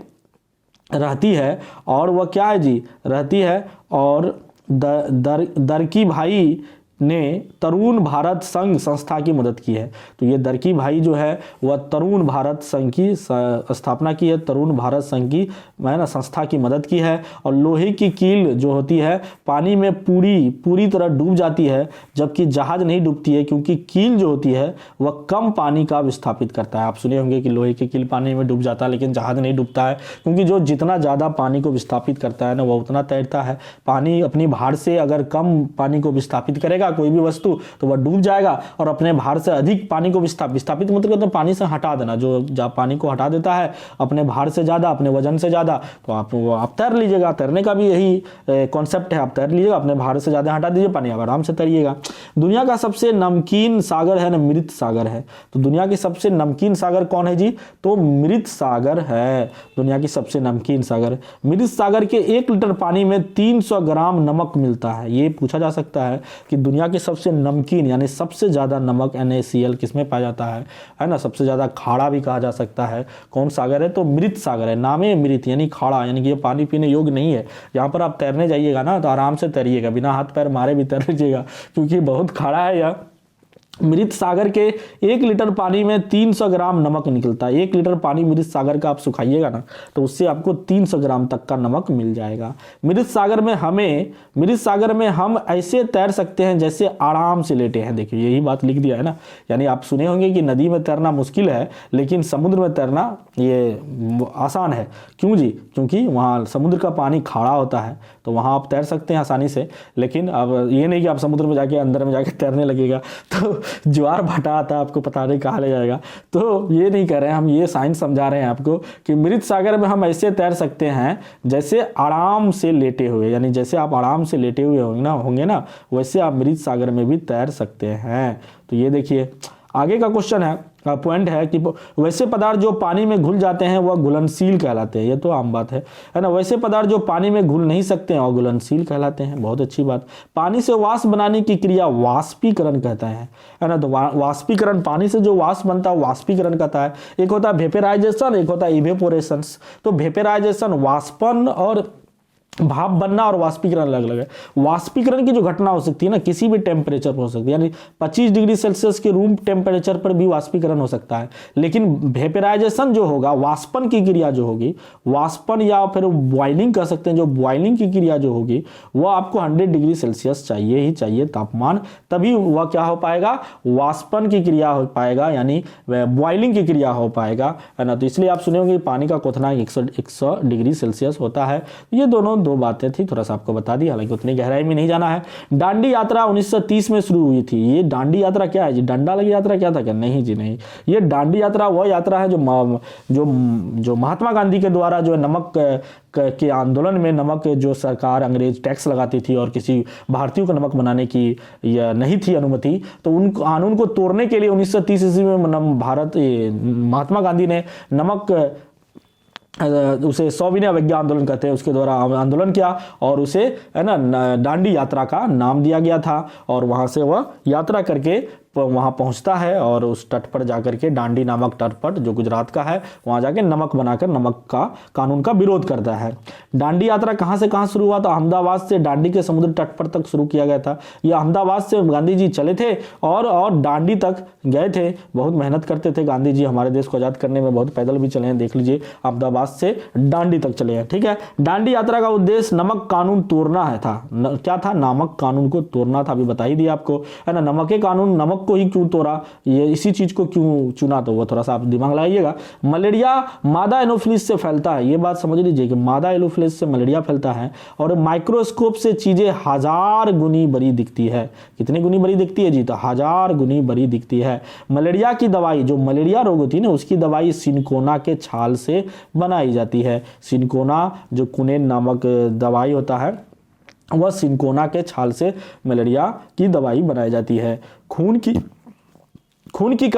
रहती है, और वह क्या है जी, रहती है। और दरकी भाई ने तरुण भारत संघ संस्था की मदद की है। तो ये दरकी भाई जो है वह तरुण भारत संघ की स्थापना की है, तरुण भारत संघ की है ना संस्था की मदद की है। और लोहे की कील जो होती है पानी में पूरी तरह डूब जाती है, जबकि जहाज नहीं डूबती है, क्योंकि कील जो होती है वह कम पानी का विस्थापित करता है। आप सुने होंगे कि लोहे की कील पानी में डूब जाता है, लेकिन जहाज नहीं डूबता है, क्योंकि जो जितना ज़्यादा पानी को विस्थापित करता है ना वह उतना तैरता है। पानी अपनी भार से अगर कम पानी को विस्थापित करेगा कोई भी वस्तु तो वह डूब जाएगा, और अपने भार से अधिक पानी को विस्थापित मतलब तो पानी से हटा देना, जो पानी को हटा देता है अपने भार से ज्यादा, अपने वजन से ज्यादा, तो आप तैर लीजिएगा। तैरने का भी यही कॉन्सेप्ट है, आप तैर लीजिएगा, अपने भार से ज्यादा हटा दीजिए पानी, आप आराम से तैरिएगा। दुनिया का सबसे नमकीन सागर है ना, मृत सागर है। तो दुनिया की सबसे नमकीन सागर कौन है जी, तो मृत सागर है, दुनिया की सबसे नमकीन सागर। मृत सागर के 1 लीटर पानी में 300 ग्राम नमक मिलता है। ये पूछा जा सकता है कि दुनिया की सबसे नमकीन यानी सबसे ज्यादा नमक NaCl किसमें पाया जाता है ना, सबसे ज्यादा खाड़ा भी कहा जा सकता है, कौन सागर है, तो मृत सागर है। नामे मृत यानी खाड़ा, यानी कि ये पानी पीने योग्य नहीं है। यहाँ पर आप तैरने जाइएगा ना तो आराम से तैरिएगा, बिना हाथ पैर मारे भी तैर लीजिएगा, क्योंकि बहुत खाड़ा है यह। मृत सागर के 1 लीटर पानी में 300 ग्राम नमक निकलता है। 1 लीटर पानी मृत सागर का आप सुखाइएगा ना तो उससे आपको 300 ग्राम तक का नमक मिल जाएगा। मृत सागर में हम ऐसे तैर सकते हैं जैसे आराम से लेटे हैं। देखिए यही बात लिख दिया है ना, यानी आप सुने होंगे कि नदी में तैरना मुश्किल है, लेकिन समुद्र में तैरना ये आसान है। क्यों जी, क्योंकि वहाँ समुद्र का पानी खारा होता है, तो वहाँ आप तैर सकते हैं आसानी से। लेकिन अब ये नहीं कि आप समुद्र में जाके अंदर में जाके तैरने लगेगा तो ज्वार भाटा आता है, आपको पता नहीं कहाँ ले जाएगा। तो ये नहीं कर रहे हैं हम, ये साइंस समझा रहे हैं आपको कि मृत सागर में हम ऐसे तैर सकते हैं जैसे आराम से लेटे हुए, यानी जैसे आप आराम से लेटे हुए होंगे ना वैसे आप मृत सागर में भी तैर सकते हैं। तो ये देखिए आगे का क्वेश्चन है, पॉइंट है कि वैसे पदार्थ जो पानी में घुल जाते हैं वह घुलनशील कहलाते हैं। ये तो आम बात है ना। वैसे पदार्थ जो पानी में घुल नहीं सकते हैं और घुलनशील कहलाते हैं। बहुत अच्छी बात। पानी से वाष्प बनाने की क्रिया वाष्पीकरण कहता है ना। तो वाष्पीकरण, पानी से जो वाष्प बनता है वाष्पीकरण कहता है। एक होता है वेपराइजेशन, एक होता है इवेपोरेशन। तो वेपराइजेशन वाष्पन और भाप बनना और वाष्पीकरण अलग अलग है। वाष्पीकरण की जो घटना हो सकती है ना किसी भी टेम्परेचर पर हो सकती है, यानी 25 डिग्री सेल्सियस के रूम टेम्परेचर पर भी वाष्पीकरण हो सकता है। लेकिन वेपराइजेशन जो होगा, वाष्पन की क्रिया जो होगी, वाष्पन या फिर बॉइलिंग कह सकते हैं, जो बॉइलिंग की क्रिया जो होगी वो आपको 100 डिग्री सेल्सियस चाहिए ही चाहिए तापमान, तभी वह क्या हो पाएगा, वाष्पन की क्रिया हो पाएगा, यानी बॉइलिंग की क्रिया हो पाएगा, है ना। तो इसलिए आप सुने होंगे पानी का क्वथनांक 100 डिग्री सेल्सियस होता है। ये दोनों दो बातें थी, थोड़ा सा आपको बता दी, हालांकि उतनी गहराई में नहीं जाना है। दांडी यात्रा 1930 में शुरू हुई थी। ये दांडी यात्रा क्या है जी? डंडा लगी यात्रा क्या था क्या? नहीं जी नहीं, ये दांडी यात्रा वह यात्रा है जो महात्मा गांधी के द्वारा जो नमक के आंदोलन में, नमक जो सरकार अंग्रेज टैक्स लगाती थी और किसी भारतीय को नमक बनाने की या नहीं थी अनुमति, तो उन कानून को तोड़ने के लिए 1930 ईस्वी में महात्मा गांधी ने नमक, उसे सविनय अवज्ञा आंदोलन कहते हैं, उसके द्वारा आंदोलन किया और उसे है ना दांडी यात्रा का नाम दिया गया था। और वहाँ से वह यात्रा करके वहाँ पहुँचता है और उस तट पर जाकर के, दांडी नामक तट पर जो गुजरात का है, वहाँ जाके नमक बनाकर नमक का कानून का विरोध करता है। दांडी यात्रा कहाँ से कहाँ शुरू हुआ? तो अहमदाबाद से दांडी के समुद्र तट पर तक शुरू किया गया था। ये अहमदाबाद से गांधी जी चले थे और दांडी तक गए थे। बहुत मेहनत करते थे गांधी जी, हमारे देश को आज़ाद करने में बहुत पैदल भी चले हैं, देख लीजिए, अहमदाबाद से दांडी तक चले हैं। ठीक है, दांडी यात्रा का उद्देश्य नमक कानून तोड़ना है था। क्या था? नमक कानून को तोड़ना था। अभी बता ही दिया आपको, है ना। नमक के कानून, नमक को ही क्यों तोड़ा, ये इसी चीज को क्यों चुना, तो वो थोड़ा सा आप दिमाग लगाइएगा। मलेरिया मादा एनोफिलिस से फैलता है, ये बात समझ लीजिए कि मादा एनोफिलिस से मलेरिया फैलता है और माइक्रोस्कोप से चीजें 1000 गुनी बड़ी दिखती है। कितनी गुनी बड़ी दिखती है जी? तो 1000 गुनी बड़ी दिखती है। मलेरिया की दवाई, जो मलेरिया रोग होती है ना, उसकी दवाई सिनकोना के छाल से बनाई जाती है। सिनकोना जो कुनेन नामक दवाई होता है, वह सिनकोना के छाल से मलेरिया की दवाई बनाई जाती है। खून की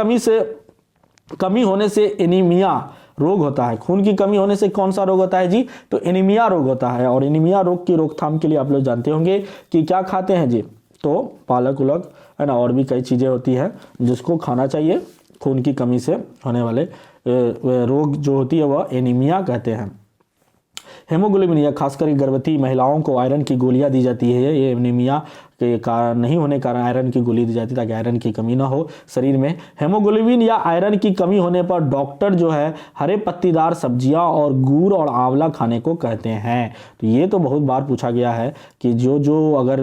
कमी होने से एनीमिया रोग होता है। खून की कमी होने से कौन सा रोग होता है जी? तो एनीमिया रोग होता है। और एनीमिया रोग की रोकथाम के लिए आप लोग जानते होंगे कि क्या खाते हैं जी? तो पालक उलक, है ना, और भी कई चीज़ें होती हैं जिसको खाना चाहिए। खून की कमी से होने वाले रोग जो होती है वह एनीमिया कहते हैं। हेमोग्लोबिन, या खासकर गर्भवती महिलाओं को आयरन की गोलियां दी जाती है। ये एनीमिया के कारण नहीं होने के कारण आयरन की गोली दी जाती है ताकि आयरन की कमी ना हो शरीर में। हेमोग्लोबिन या आयरन की कमी होने पर डॉक्टर जो है हरे पत्तीदार सब्जियां और गुड़ और आंवला खाने को कहते हैं। तो ये तो बहुत बार पूछा गया है कि जो अगर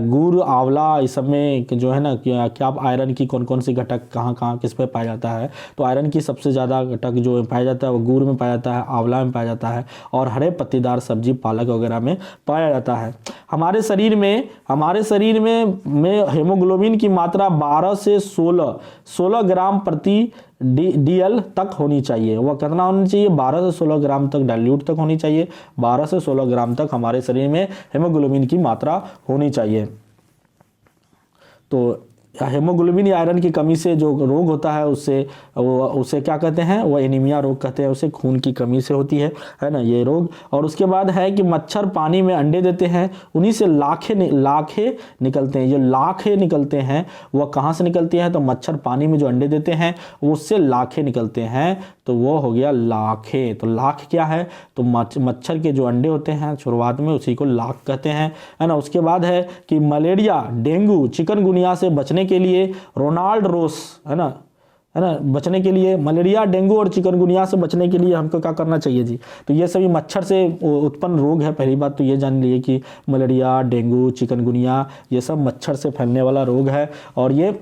गुड़ आंवला इस सब में जो है ना, क्या आयरन की कौन कौन सी घटक कहाँ किस पे पाया जाता है? तो आयरन की सबसे ज़्यादा घटक जो पाया जाता है वो गुड़ में पाया जाता है, आंवला में पाया जाता है और हरे पत्तीदार सब्जी पालक वगैरह में पाया जाता है। हमारे शरीर में हेमोग्लोबिन की मात्रा 12 से 16 ग्राम प्रति डीएल तक होनी चाहिए। वह कितना होनी चाहिए? 12 से 16 ग्राम तक डाइल्यूट तक होनी चाहिए। 12 से 16 ग्राम तक हमारे शरीर में हेमोग्लोबिन की मात्रा होनी चाहिए। तो हेमोग्लोबिन या आयरन की कमी से जो रोग होता है उसे क्या कहते हैं? वो एनीमिया रोग कहते हैं। उसे खून की कमी से होती है ना ये रोग। और उसके बाद है कि मच्छर पानी में अंडे देते हैं, उन्हीं से लाखें निकलते हैं। जो लाखें निकलते हैं वह कहाँ से निकलती हैं? तो मच्छर पानी में जो अंडे देते हैं उससे लाखें निकलते हैं, तो वो हो गया लाखें। तो लाख क्या है? तो मच्छर के जो अंडे होते हैं शुरुआत में, उसी को लाख कहते हैं, है ना। उसके बाद है कि मलेरिया, डेंगू, चिकनगुनिया से बचने के लिए रोनाल्ड रोस, है ना, बचने के लिए, मलेरिया, डेंगू और चिकनगुनिया से बचने के लिए हमको क्या करना चाहिए जी? तो ये सभी मच्छर से उत्पन्न रोग है। पहली बात तो ये जान लीजिए कि मलेरिया, डेंगू, चिकनगुनिया ये सब मच्छर से फैलने वाला रोग है। और ये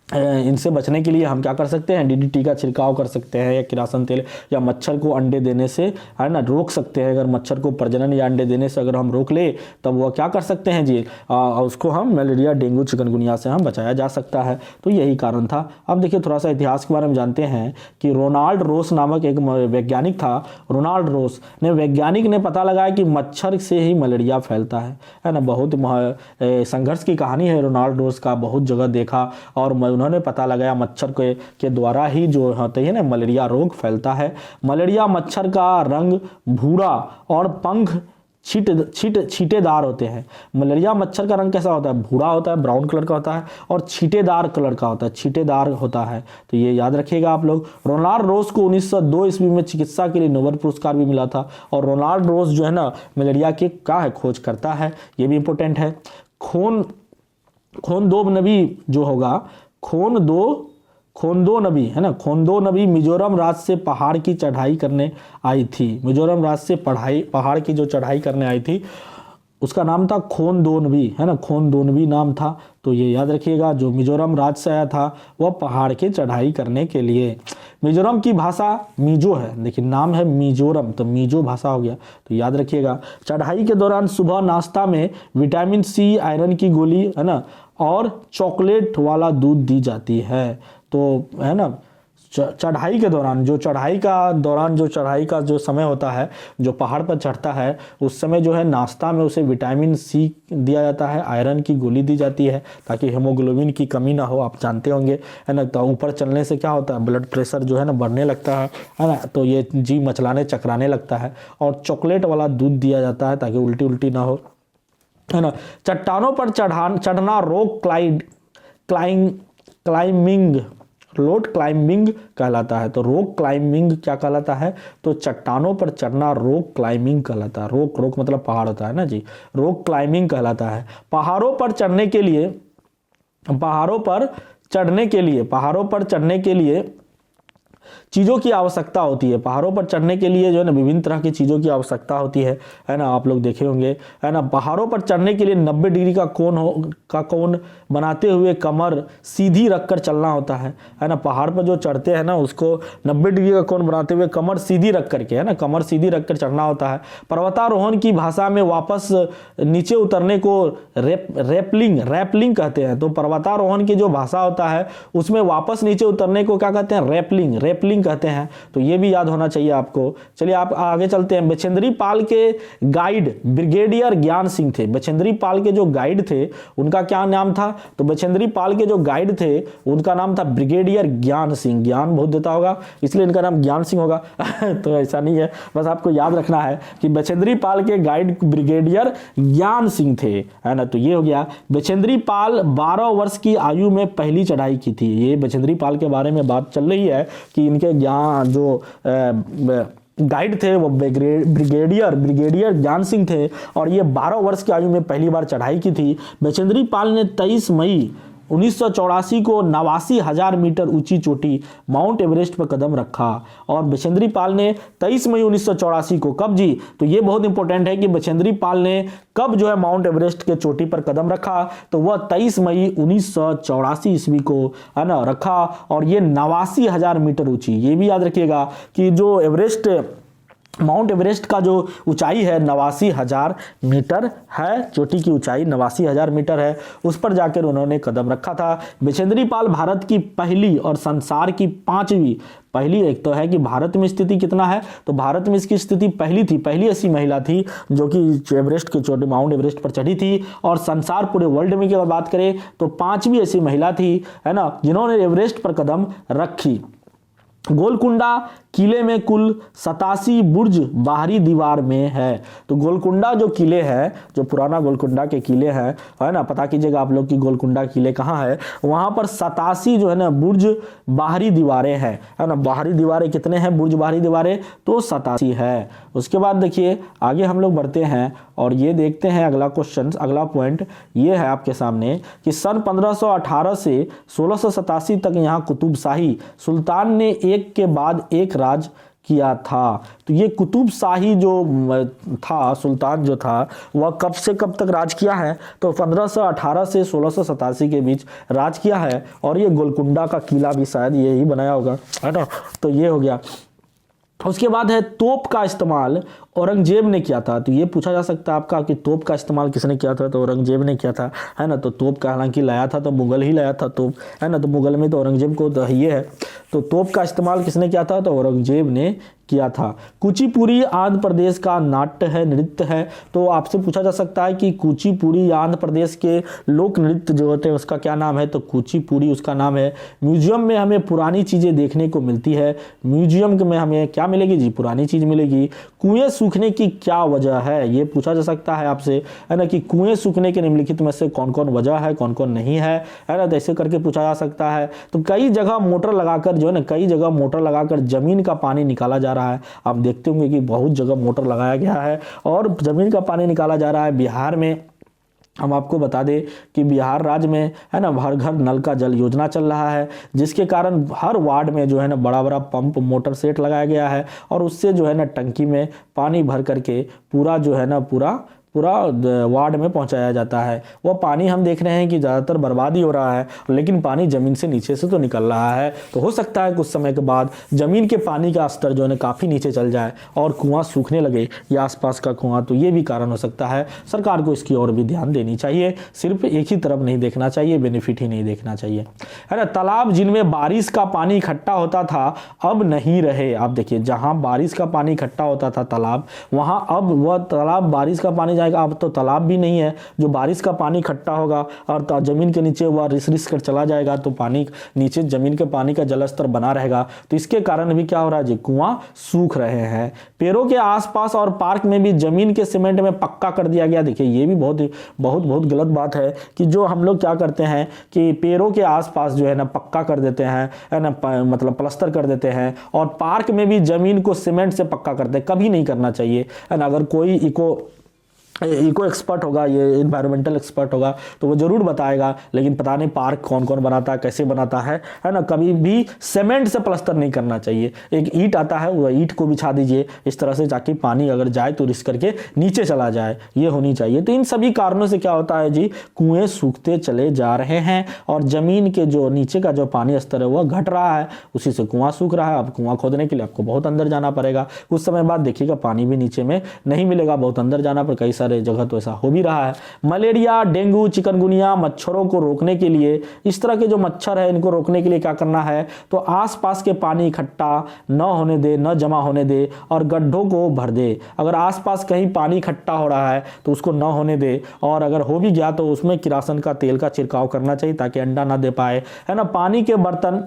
इनसे बचने के लिए हम क्या कर सकते हैं? डीडीटी का छिड़काव कर सकते हैं, या किरासन तेल, या मच्छर को अंडे देने से, है ना, रोक सकते हैं। अगर मच्छर को प्रजनन या अंडे देने से अगर हम रोक ले तब वो क्या कर सकते हैं जी? उसको हम मलेरिया, डेंगू, चिकनगुनिया से हम बचाया जा सकता है। तो यही कारण था। अब देखिए थोड़ा सा इतिहास के बारे में जानते हैं कि रोनाल्ड रोस नामक एक वैज्ञानिक था। रोनाल्ड रोस वैज्ञानिक ने पता लगाया कि मच्छर से ही मलेरिया फैलता है ना। बहुत संघर्ष की कहानी है रोनाल्ड रोस का। बहुत जगह देखा और उन्होंने पता लगाया मच्छर के द्वारा ही जो होते हैं ना मलेरिया रोग फैलता है। मलेरिया मच्छर का रंग भूरा और पंख छींटेदार होते हैं। मलेरिया मच्छर का रंग कैसा होता है? भूरा होता है, ब्राउन कलर का होता है और छींटेदार कलर का होता है, छींटेदार होता है। तो ये याद रखिएगा आप लोग। रोनाल्ड रोस को 1902 ईस्वी में चिकित्सा के लिए नोबेल पुरस्कार भी मिला था। और रोनाल्ड रोस जो है ना मलेरिया की क्या है? खोज करता है। ये भी इंपॉर्टेंट है। खोन दो नबी जो होगा, खोंदो नबी, है ना, खोंदो नबी मिजोरम राज्य से पहाड़ की चढ़ाई करने आई थी। मिजोरम राज्य से पहाड़ की जो चढ़ाई करने आई थी उसका नाम था खोनदोनवी, है ना, खोनदोनवी नाम था। तो ये याद रखिएगा। जो मिजोरम राज्य से आया था वह पहाड़ की चढ़ाई करने के लिए। मिजोरम की भाषा मिजो है, देखिए नाम है मिजोरम तो मिजो भाषा हो गया, तो याद रखिएगा। चढ़ाई के दौरान सुबह नाश्ता में विटामिन सी, आयरन की गोली, है ना, और चॉकलेट वाला दूध दी जाती है। तो है ना, चढ़ाई के दौरान जो चढ़ाई का जो समय होता है, जो पहाड़ पर चढ़ता है, उस समय जो है नाश्ता में उसे विटामिन सी दिया जाता है, आयरन की गोली दी जाती है ताकि हीमोग्लोबिन की कमी ना हो। आप जानते होंगे, है ना। तो ऊपर चलने से क्या होता है, ब्लड प्रेशर जो है ना बढ़ने लगता है ना, तो ये जी मचलाने चकराने लगता है। और चॉकलेट वाला दूध दिया जाता है ताकि उल्टी उल्टी ना हो, है ना। चट्टानों पर चढ़ना रोक क्लाइंबिंग कहलाता है। तो रॉक क्लाइंबिंग क्या कहलाता है, तो चट्टानों पर चढ़ना रॉक क्लाइंबिंग कहलाता है। रॉक मतलब पहाड़ होता है ना जी, रॉक क्लाइंबिंग कहलाता है। पहाड़ों पर चढ़ने के लिए चीज़ों की आवश्यकता होती है। पहाड़ों पर चढ़ने के लिए जो है ना विभिन्न तरह की चीज़ों की आवश्यकता होती है ना। आप लोग देखे होंगे, है ना। पहाड़ों पर चढ़ने के लिए 90 डिग्री का कोण बनाते हुए कमर सीधी रखकर चलना होता है ना। पहाड़ पर जो चढ़ते हैं ना उसको 90 डिग्री का कोण बनाते हुए कमर सीधी रख करके, है ना, कमर सीधी रखकर चढ़ना होता है। पर्वतारोहण की भाषा में वापस नीचे उतरने को रैपलिंग कहते हैं। तो पर्वतारोहण की जो भाषा होता है उसमें वापस नीचे उतरने को क्या कहते हैं, रैपलिंग कहते हैं। तो ये भी याद होना चाहिए आपको। चलिए आप आगे चलते हैं। बछेंद्री पाल के गाइड ब्रिगेडियर ज्ञान सिंह थे। बछेंद्री पाल के जो गाइड थे उनका क्या नाम था, तो बछेंद्री पाल के जो गाइड थे उनका नाम था ब्रिगेडियर ज्ञान सिंह। ज्ञान बहुत देता होगा इसलिए इनका नाम ज्ञान सिंह होगा तो ऐसा नहीं है, बस आपको याद रखना है कि बछेंद्री पाल के गाइड ब्रिगेडियर ज्ञान सिंह थे, है ना। तो ये हो गया। बछेंद्री पाल 12 वर्ष की आयु में पहली चढ़ाई की थी। ये बछेंद्री पाल के बारे में बात चल रही है कि इनके ज्ञान जो गाइड थे वो ब्रिगेडियर ज्ञान सिंह थे और ये 12 वर्ष की आयु में पहली बार चढ़ाई की थी। बछेंद्री पाल ने 23 मई 1984 को 89,000 मीटर ऊंची चोटी माउंट एवरेस्ट पर कदम रखा। और बछेंद्री पाल ने 23 मई 1984 को कब जी, तो ये बहुत इंपॉर्टेंट है कि बछेंद्री पाल ने कब जो है माउंट एवरेस्ट के चोटी पर कदम रखा, तो वह 23 मई 1984 ईस्वी को, है ना, रखा। और ये 89,000 मीटर ऊंची, ये भी याद रखिएगा कि जो माउंट एवरेस्ट का जो ऊंचाई है 89,000 मीटर है, चोटी की ऊंचाई 89,000 मीटर है, उस पर जाकर उन्होंने कदम रखा था। बछेंद्री पाल भारत की पहली और संसार की 5वीं, पहली एक तो है कि भारत में स्थिति कितना है, तो भारत में इसकी स्थिति पहली ऐसी महिला थी जो कि एवरेस्ट के चोटी माउंट एवरेस्ट पर चढ़ी थी। और संसार पूरे वर्ल्ड में की बात करें तो 5वीं ऐसी महिला थी, है ना, जिन्होंने एवरेस्ट पर कदम रखी। गोलकुंडा किले में कुल 87 बुर्ज बाहरी दीवार में है। तो गोलकुंडा जो किले हैं, जो पुराना गोलकुंडा के किले हैं, है ना, पता कीजिएगा आप लोग कि गोलकुंडा किले कहाँ है, वहाँ पर 87 जो है ना बुर्ज बाहरी दीवारें हैं, है ना। बाहरी दीवारें कितने हैं, बुर्ज बाहरी दीवारें तो 87 है। उसके बाद देखिए आगे हम लोग बढ़ते हैं और ये देखते हैं अगला क्वेश्चन, अगला पॉइंट ये है आपके सामने कि सन 1518 से 1687 तक यहाँ कुतुब शाही सुल्तान ने एक के बाद एक राज किया था। तो ये कुतुब शाही जो था, सुल्तान जो था, वह कब से कब तक राज किया है, तो 1518 से 1687 के बीच राज किया है। और ये गोलकुंडा का किला भी शायद यही बनाया होगा, है ना। तो ये हो गया। उसके बाद है तोप का इस्तेमाल औरंगजेब ने किया था। तो ये पूछा जा सकता है आपका कि तोप का इस्तेमाल किसने किया था, तो औरंगजेब ने किया था, है ना। तो तोप का हालांकि लाया था तो मुगल ही लाया था तोप, है ना। तो मुगल में तो औरंगजेब को तो ये है, तो तोप का इस्तेमाल किसने किया था, तो औरंगजेब ने किया था। कुचिपुड़ी आंध्र प्रदेश का नाट्य है, नृत्य है। तो आपसे पूछा जा सकता है कि कुचिपुड़ी आंध्र प्रदेश के लोक नृत्य जो होते हैं उसका क्या नाम है, तो कुचिपुड़ी उसका नाम है। म्यूजियम में हमें पुरानी चीज़ें देखने को मिलती है। म्यूजियम में हमें क्या मिलेगी जी, पुरानी चीज़ मिलेगी। कुएं सूखने की क्या वजह है, ये पूछा जा सकता है आपसे, है ना, कि कुएं सूखने के निम्नलिखित में से कौन कौन वजह है, कौन कौन नहीं है ना। तो ऐसे करके पूछा जा सकता है। तो कई जगह मोटर लगाकर जो है ना, कई जगह मोटर लगाकर जमीन का पानी निकाला जा रहा है। आप देखते होंगे कि बहुत जगह मोटर लगाया गया है और जमीन का पानी निकाला जा रहा है। बिहार में हम आपको बता दें कि बिहार राज्य में, है ना, हर घर नल का जल योजना चल रहा है, जिसके कारण हर वार्ड में जो है ना बड़ा बड़ा पंप मोटर सेट लगाया गया है और उससे जो है ना टंकी में पानी भर करके पूरा जो है ना पूरा वार्ड में पहुंचाया जाता है। वह पानी हम देख रहे हैं कि ज़्यादातर बर्बाद ही हो रहा है, लेकिन पानी ज़मीन से नीचे से तो निकल रहा है। तो हो सकता है कुछ समय के बाद ज़मीन के पानी का स्तर जो है काफ़ी नीचे चल जाए और कुआं सूखने लगे या आसपास का कुआं, तो ये भी कारण हो सकता है। सरकार को इसकी ओर भी ध्यान देनी चाहिए, सिर्फ एक ही तरफ नहीं देखना चाहिए, बेनिफिट ही नहीं देखना चाहिए, है ना। तालाब जिनमें बारिश का पानी इकट्ठा होता था अब नहीं रहे। आप देखिए, जहां बारिश का पानी इकट्ठा होता था तालाब, वहां अब वह तालाब, बारिश का पानी जाएगा, अब तो तालाब भी नहीं है। जो बारिश का पानी इकट्ठा होगा और जमीन के नीचे वह रिस रिस कर चला जाएगा, तो पानी नीचे जमीन के पानी का जलस्तर बना रहेगा। तो इसके कारण भी क्या हो रहा है जी, कुआं सूख रहे हैं। पेड़ों के आसपास और पार्क में भी जमीन के सीमेंट में पक्का कर दिया गया। देखिए, ये भी बहुत गलत बात है कि जो हम लोग क्या करते हैं कि पेड़ों के आसपास जो है ना पक्का कर देते हैं, है ना, मतलब प्लास्टर कर देते हैं, और पार्क में भी जमीन को सीमेंट से पक्का करते हैं। कभी नहीं करना चाहिए, है ना। अगर कोई इको एक्सपर्ट होगा, ये इन्वायरमेंटल एक्सपर्ट होगा, तो वो जरूर बताएगा, लेकिन पता नहीं पार्क कौन कौन बनाता है, कैसे बनाता है ना। कभी भी सीमेंट से प्लास्टर नहीं करना चाहिए। एक ईंट आता है, वो ईंट को बिछा दीजिए इस तरह से, ताकि पानी अगर जाए तो रिस करके नीचे चला जाए, ये होनी चाहिए। तो इन सभी कारणों से क्या होता है जी, कुएं सूखते चले जा रहे हैं और जमीन के जो नीचे का जो पानी स्तर है वह घट रहा है, उसी से कुआं सूख रहा है। अब कुआं खोदने के लिए आपको बहुत अंदर जाना पड़ेगा। कुछ समय बाद देखिएगा पानी भी नीचे में नहीं मिलेगा, बहुत अंदर जाना पर कई जगह तो ऐसा हो भी रहा है। मलेरिया, डेंगू, चिकनगुनिया मच्छरों को रोकने के लिए, इस तरह के जो मच्छर है इनको रोकने के लिए क्या करना है, तो आसपास के पानी इकट्ठा न होने दे, न जमा होने दे और गड्ढों को भर दे। अगर आसपास कहीं पानी इकट्ठा हो रहा है तो उसको न होने दे, और अगर हो भी गया तो उसमें किरासन का तेल का छिड़काव करना चाहिए ताकि अंडा ना दे पाए, है ना। पानी के बर्तन,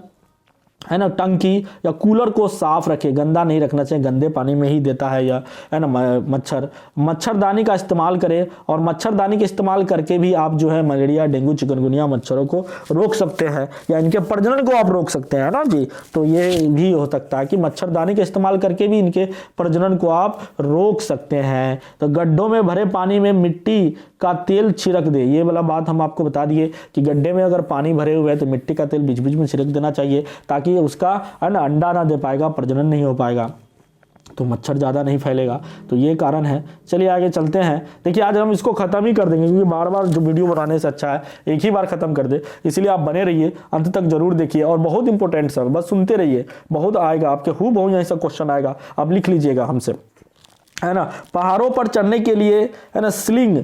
है ना, टंकी या कूलर को साफ रखे, गंदा नहीं रखना चाहिए, गंदे पानी में ही देता है या, है ना, मच्छरदानी का इस्तेमाल करें, और मच्छरदानी के इस्तेमाल करके भी आप जो है मलेरिया, डेंगू, चिकनगुनिया मच्छरों को रोक सकते हैं या इनके प्रजनन को आप रोक सकते हैं ना जी। तो ये भी हो सकता है कि मच्छरदानी का इस्तेमाल करके भी इनके प्रजनन को आप रोक सकते हैं। तो गड्ढों में भरे पानी में मिट्टी का तेल छिड़क दे, ये वाला बात हम आपको बता दिए कि गड्ढे में अगर पानी भरे हुए हैं तो मिट्टी का तेल बीच बीच में छिड़क देना चाहिए, ताकि उसका अंडा ना दे पाएगा, प्रजनन नहीं हो पाएगा, तो मच्छर ज़्यादा नहीं फैलेगा। तो ये कारण है। चलिए आगे चलते हैं। देखिए, आज हम इसको ख़त्म ही कर देंगे, क्योंकि बार बार जो वीडियो बनाने से अच्छा है एक ही बार ख़त्म कर दे। इसलिए आप बने रहिए, अंत तक जरूर देखिए, और बहुत इंपॉर्टेंट सर, बस सुनते रहिए, बहुत आएगा आपके, हूबहू ऐसा क्वेश्चन आएगा, आप लिख लीजिएगा हमसे, है ना। पहाड़ों पर चढ़ने के लिए, है ना, स्लिंग,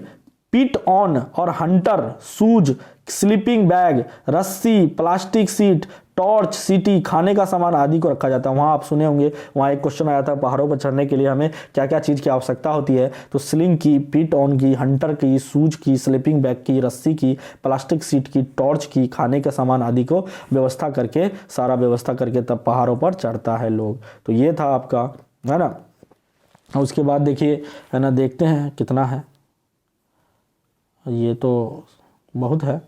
पिट ऑन और हंटर, शूज, स्लीपिंग बैग, रस्सी, प्लास्टिक सीट, टॉर्च, सीटी, खाने का सामान आदि को रखा जाता है। वहाँ आप सुने होंगे, वहाँ एक क्वेश्चन आया था पहाड़ों पर चढ़ने के लिए हमें क्या क्या चीज़ की आवश्यकता होती है, तो स्लिंग की, पिट ऑन की, हंटर की, शूज की, स्लीपिंग बैग की, रस्सी की, प्लास्टिक सीट की, टॉर्च की, खाने के सामान आदि को व्यवस्था करके, सारा व्यवस्था करके तब पहाड़ों पर चढ़ता है लोग। तो ये था आपका, है ना। उसके बाद देखिए, है ना, देखते हैं कितना है, ये तो बहुत है।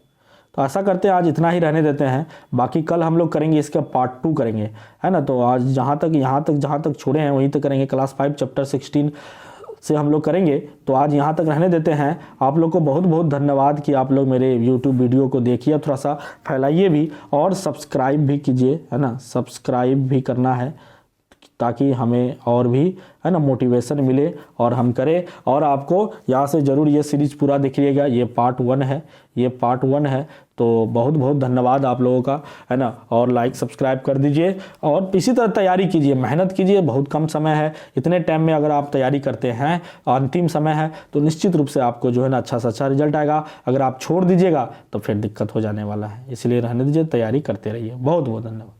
तो ऐसा करते हैं, आज इतना ही रहने देते हैं, बाकी कल हम लोग करेंगे इसका पार्ट 2 करेंगे, है ना। तो आज जहाँ तक छोड़े हैं वहीं तक करेंगे, क्लास 5 चैप्टर 16 से हम लोग करेंगे। तो आज यहाँ तक रहने देते हैं। आप लोग को बहुत बहुत धन्यवाद कि आप लोग मेरे YouTube वीडियो को देखिए, थोड़ा सा फैलाइए भी और सब्सक्राइब भी कीजिए, है ना। सब्सक्राइब भी करना है ताकि हमें और भी, है ना, मोटिवेशन मिले और हम करें। और आपको यहाँ से ज़रूर ये सीरीज़ पूरा देखिएगा, ये पार्ट 1 है, ये पार्ट 1 है। तो बहुत बहुत धन्यवाद आप लोगों का, है ना। और लाइक सब्सक्राइब कर दीजिए और इसी तरह तैयारी कीजिए, मेहनत कीजिए, बहुत कम समय है, इतने टाइम में अगर आप तैयारी करते हैं, अंतिम समय है, तो निश्चित रूप से आपको जो है ना अच्छा से अच्छा रिजल्ट आएगा। अगर आप छोड़ दीजिएगा तो फिर दिक्कत हो जाने वाला है, इसलिए रहने दीजिए, तैयारी करते रहिए। बहुत बहुत धन्यवाद।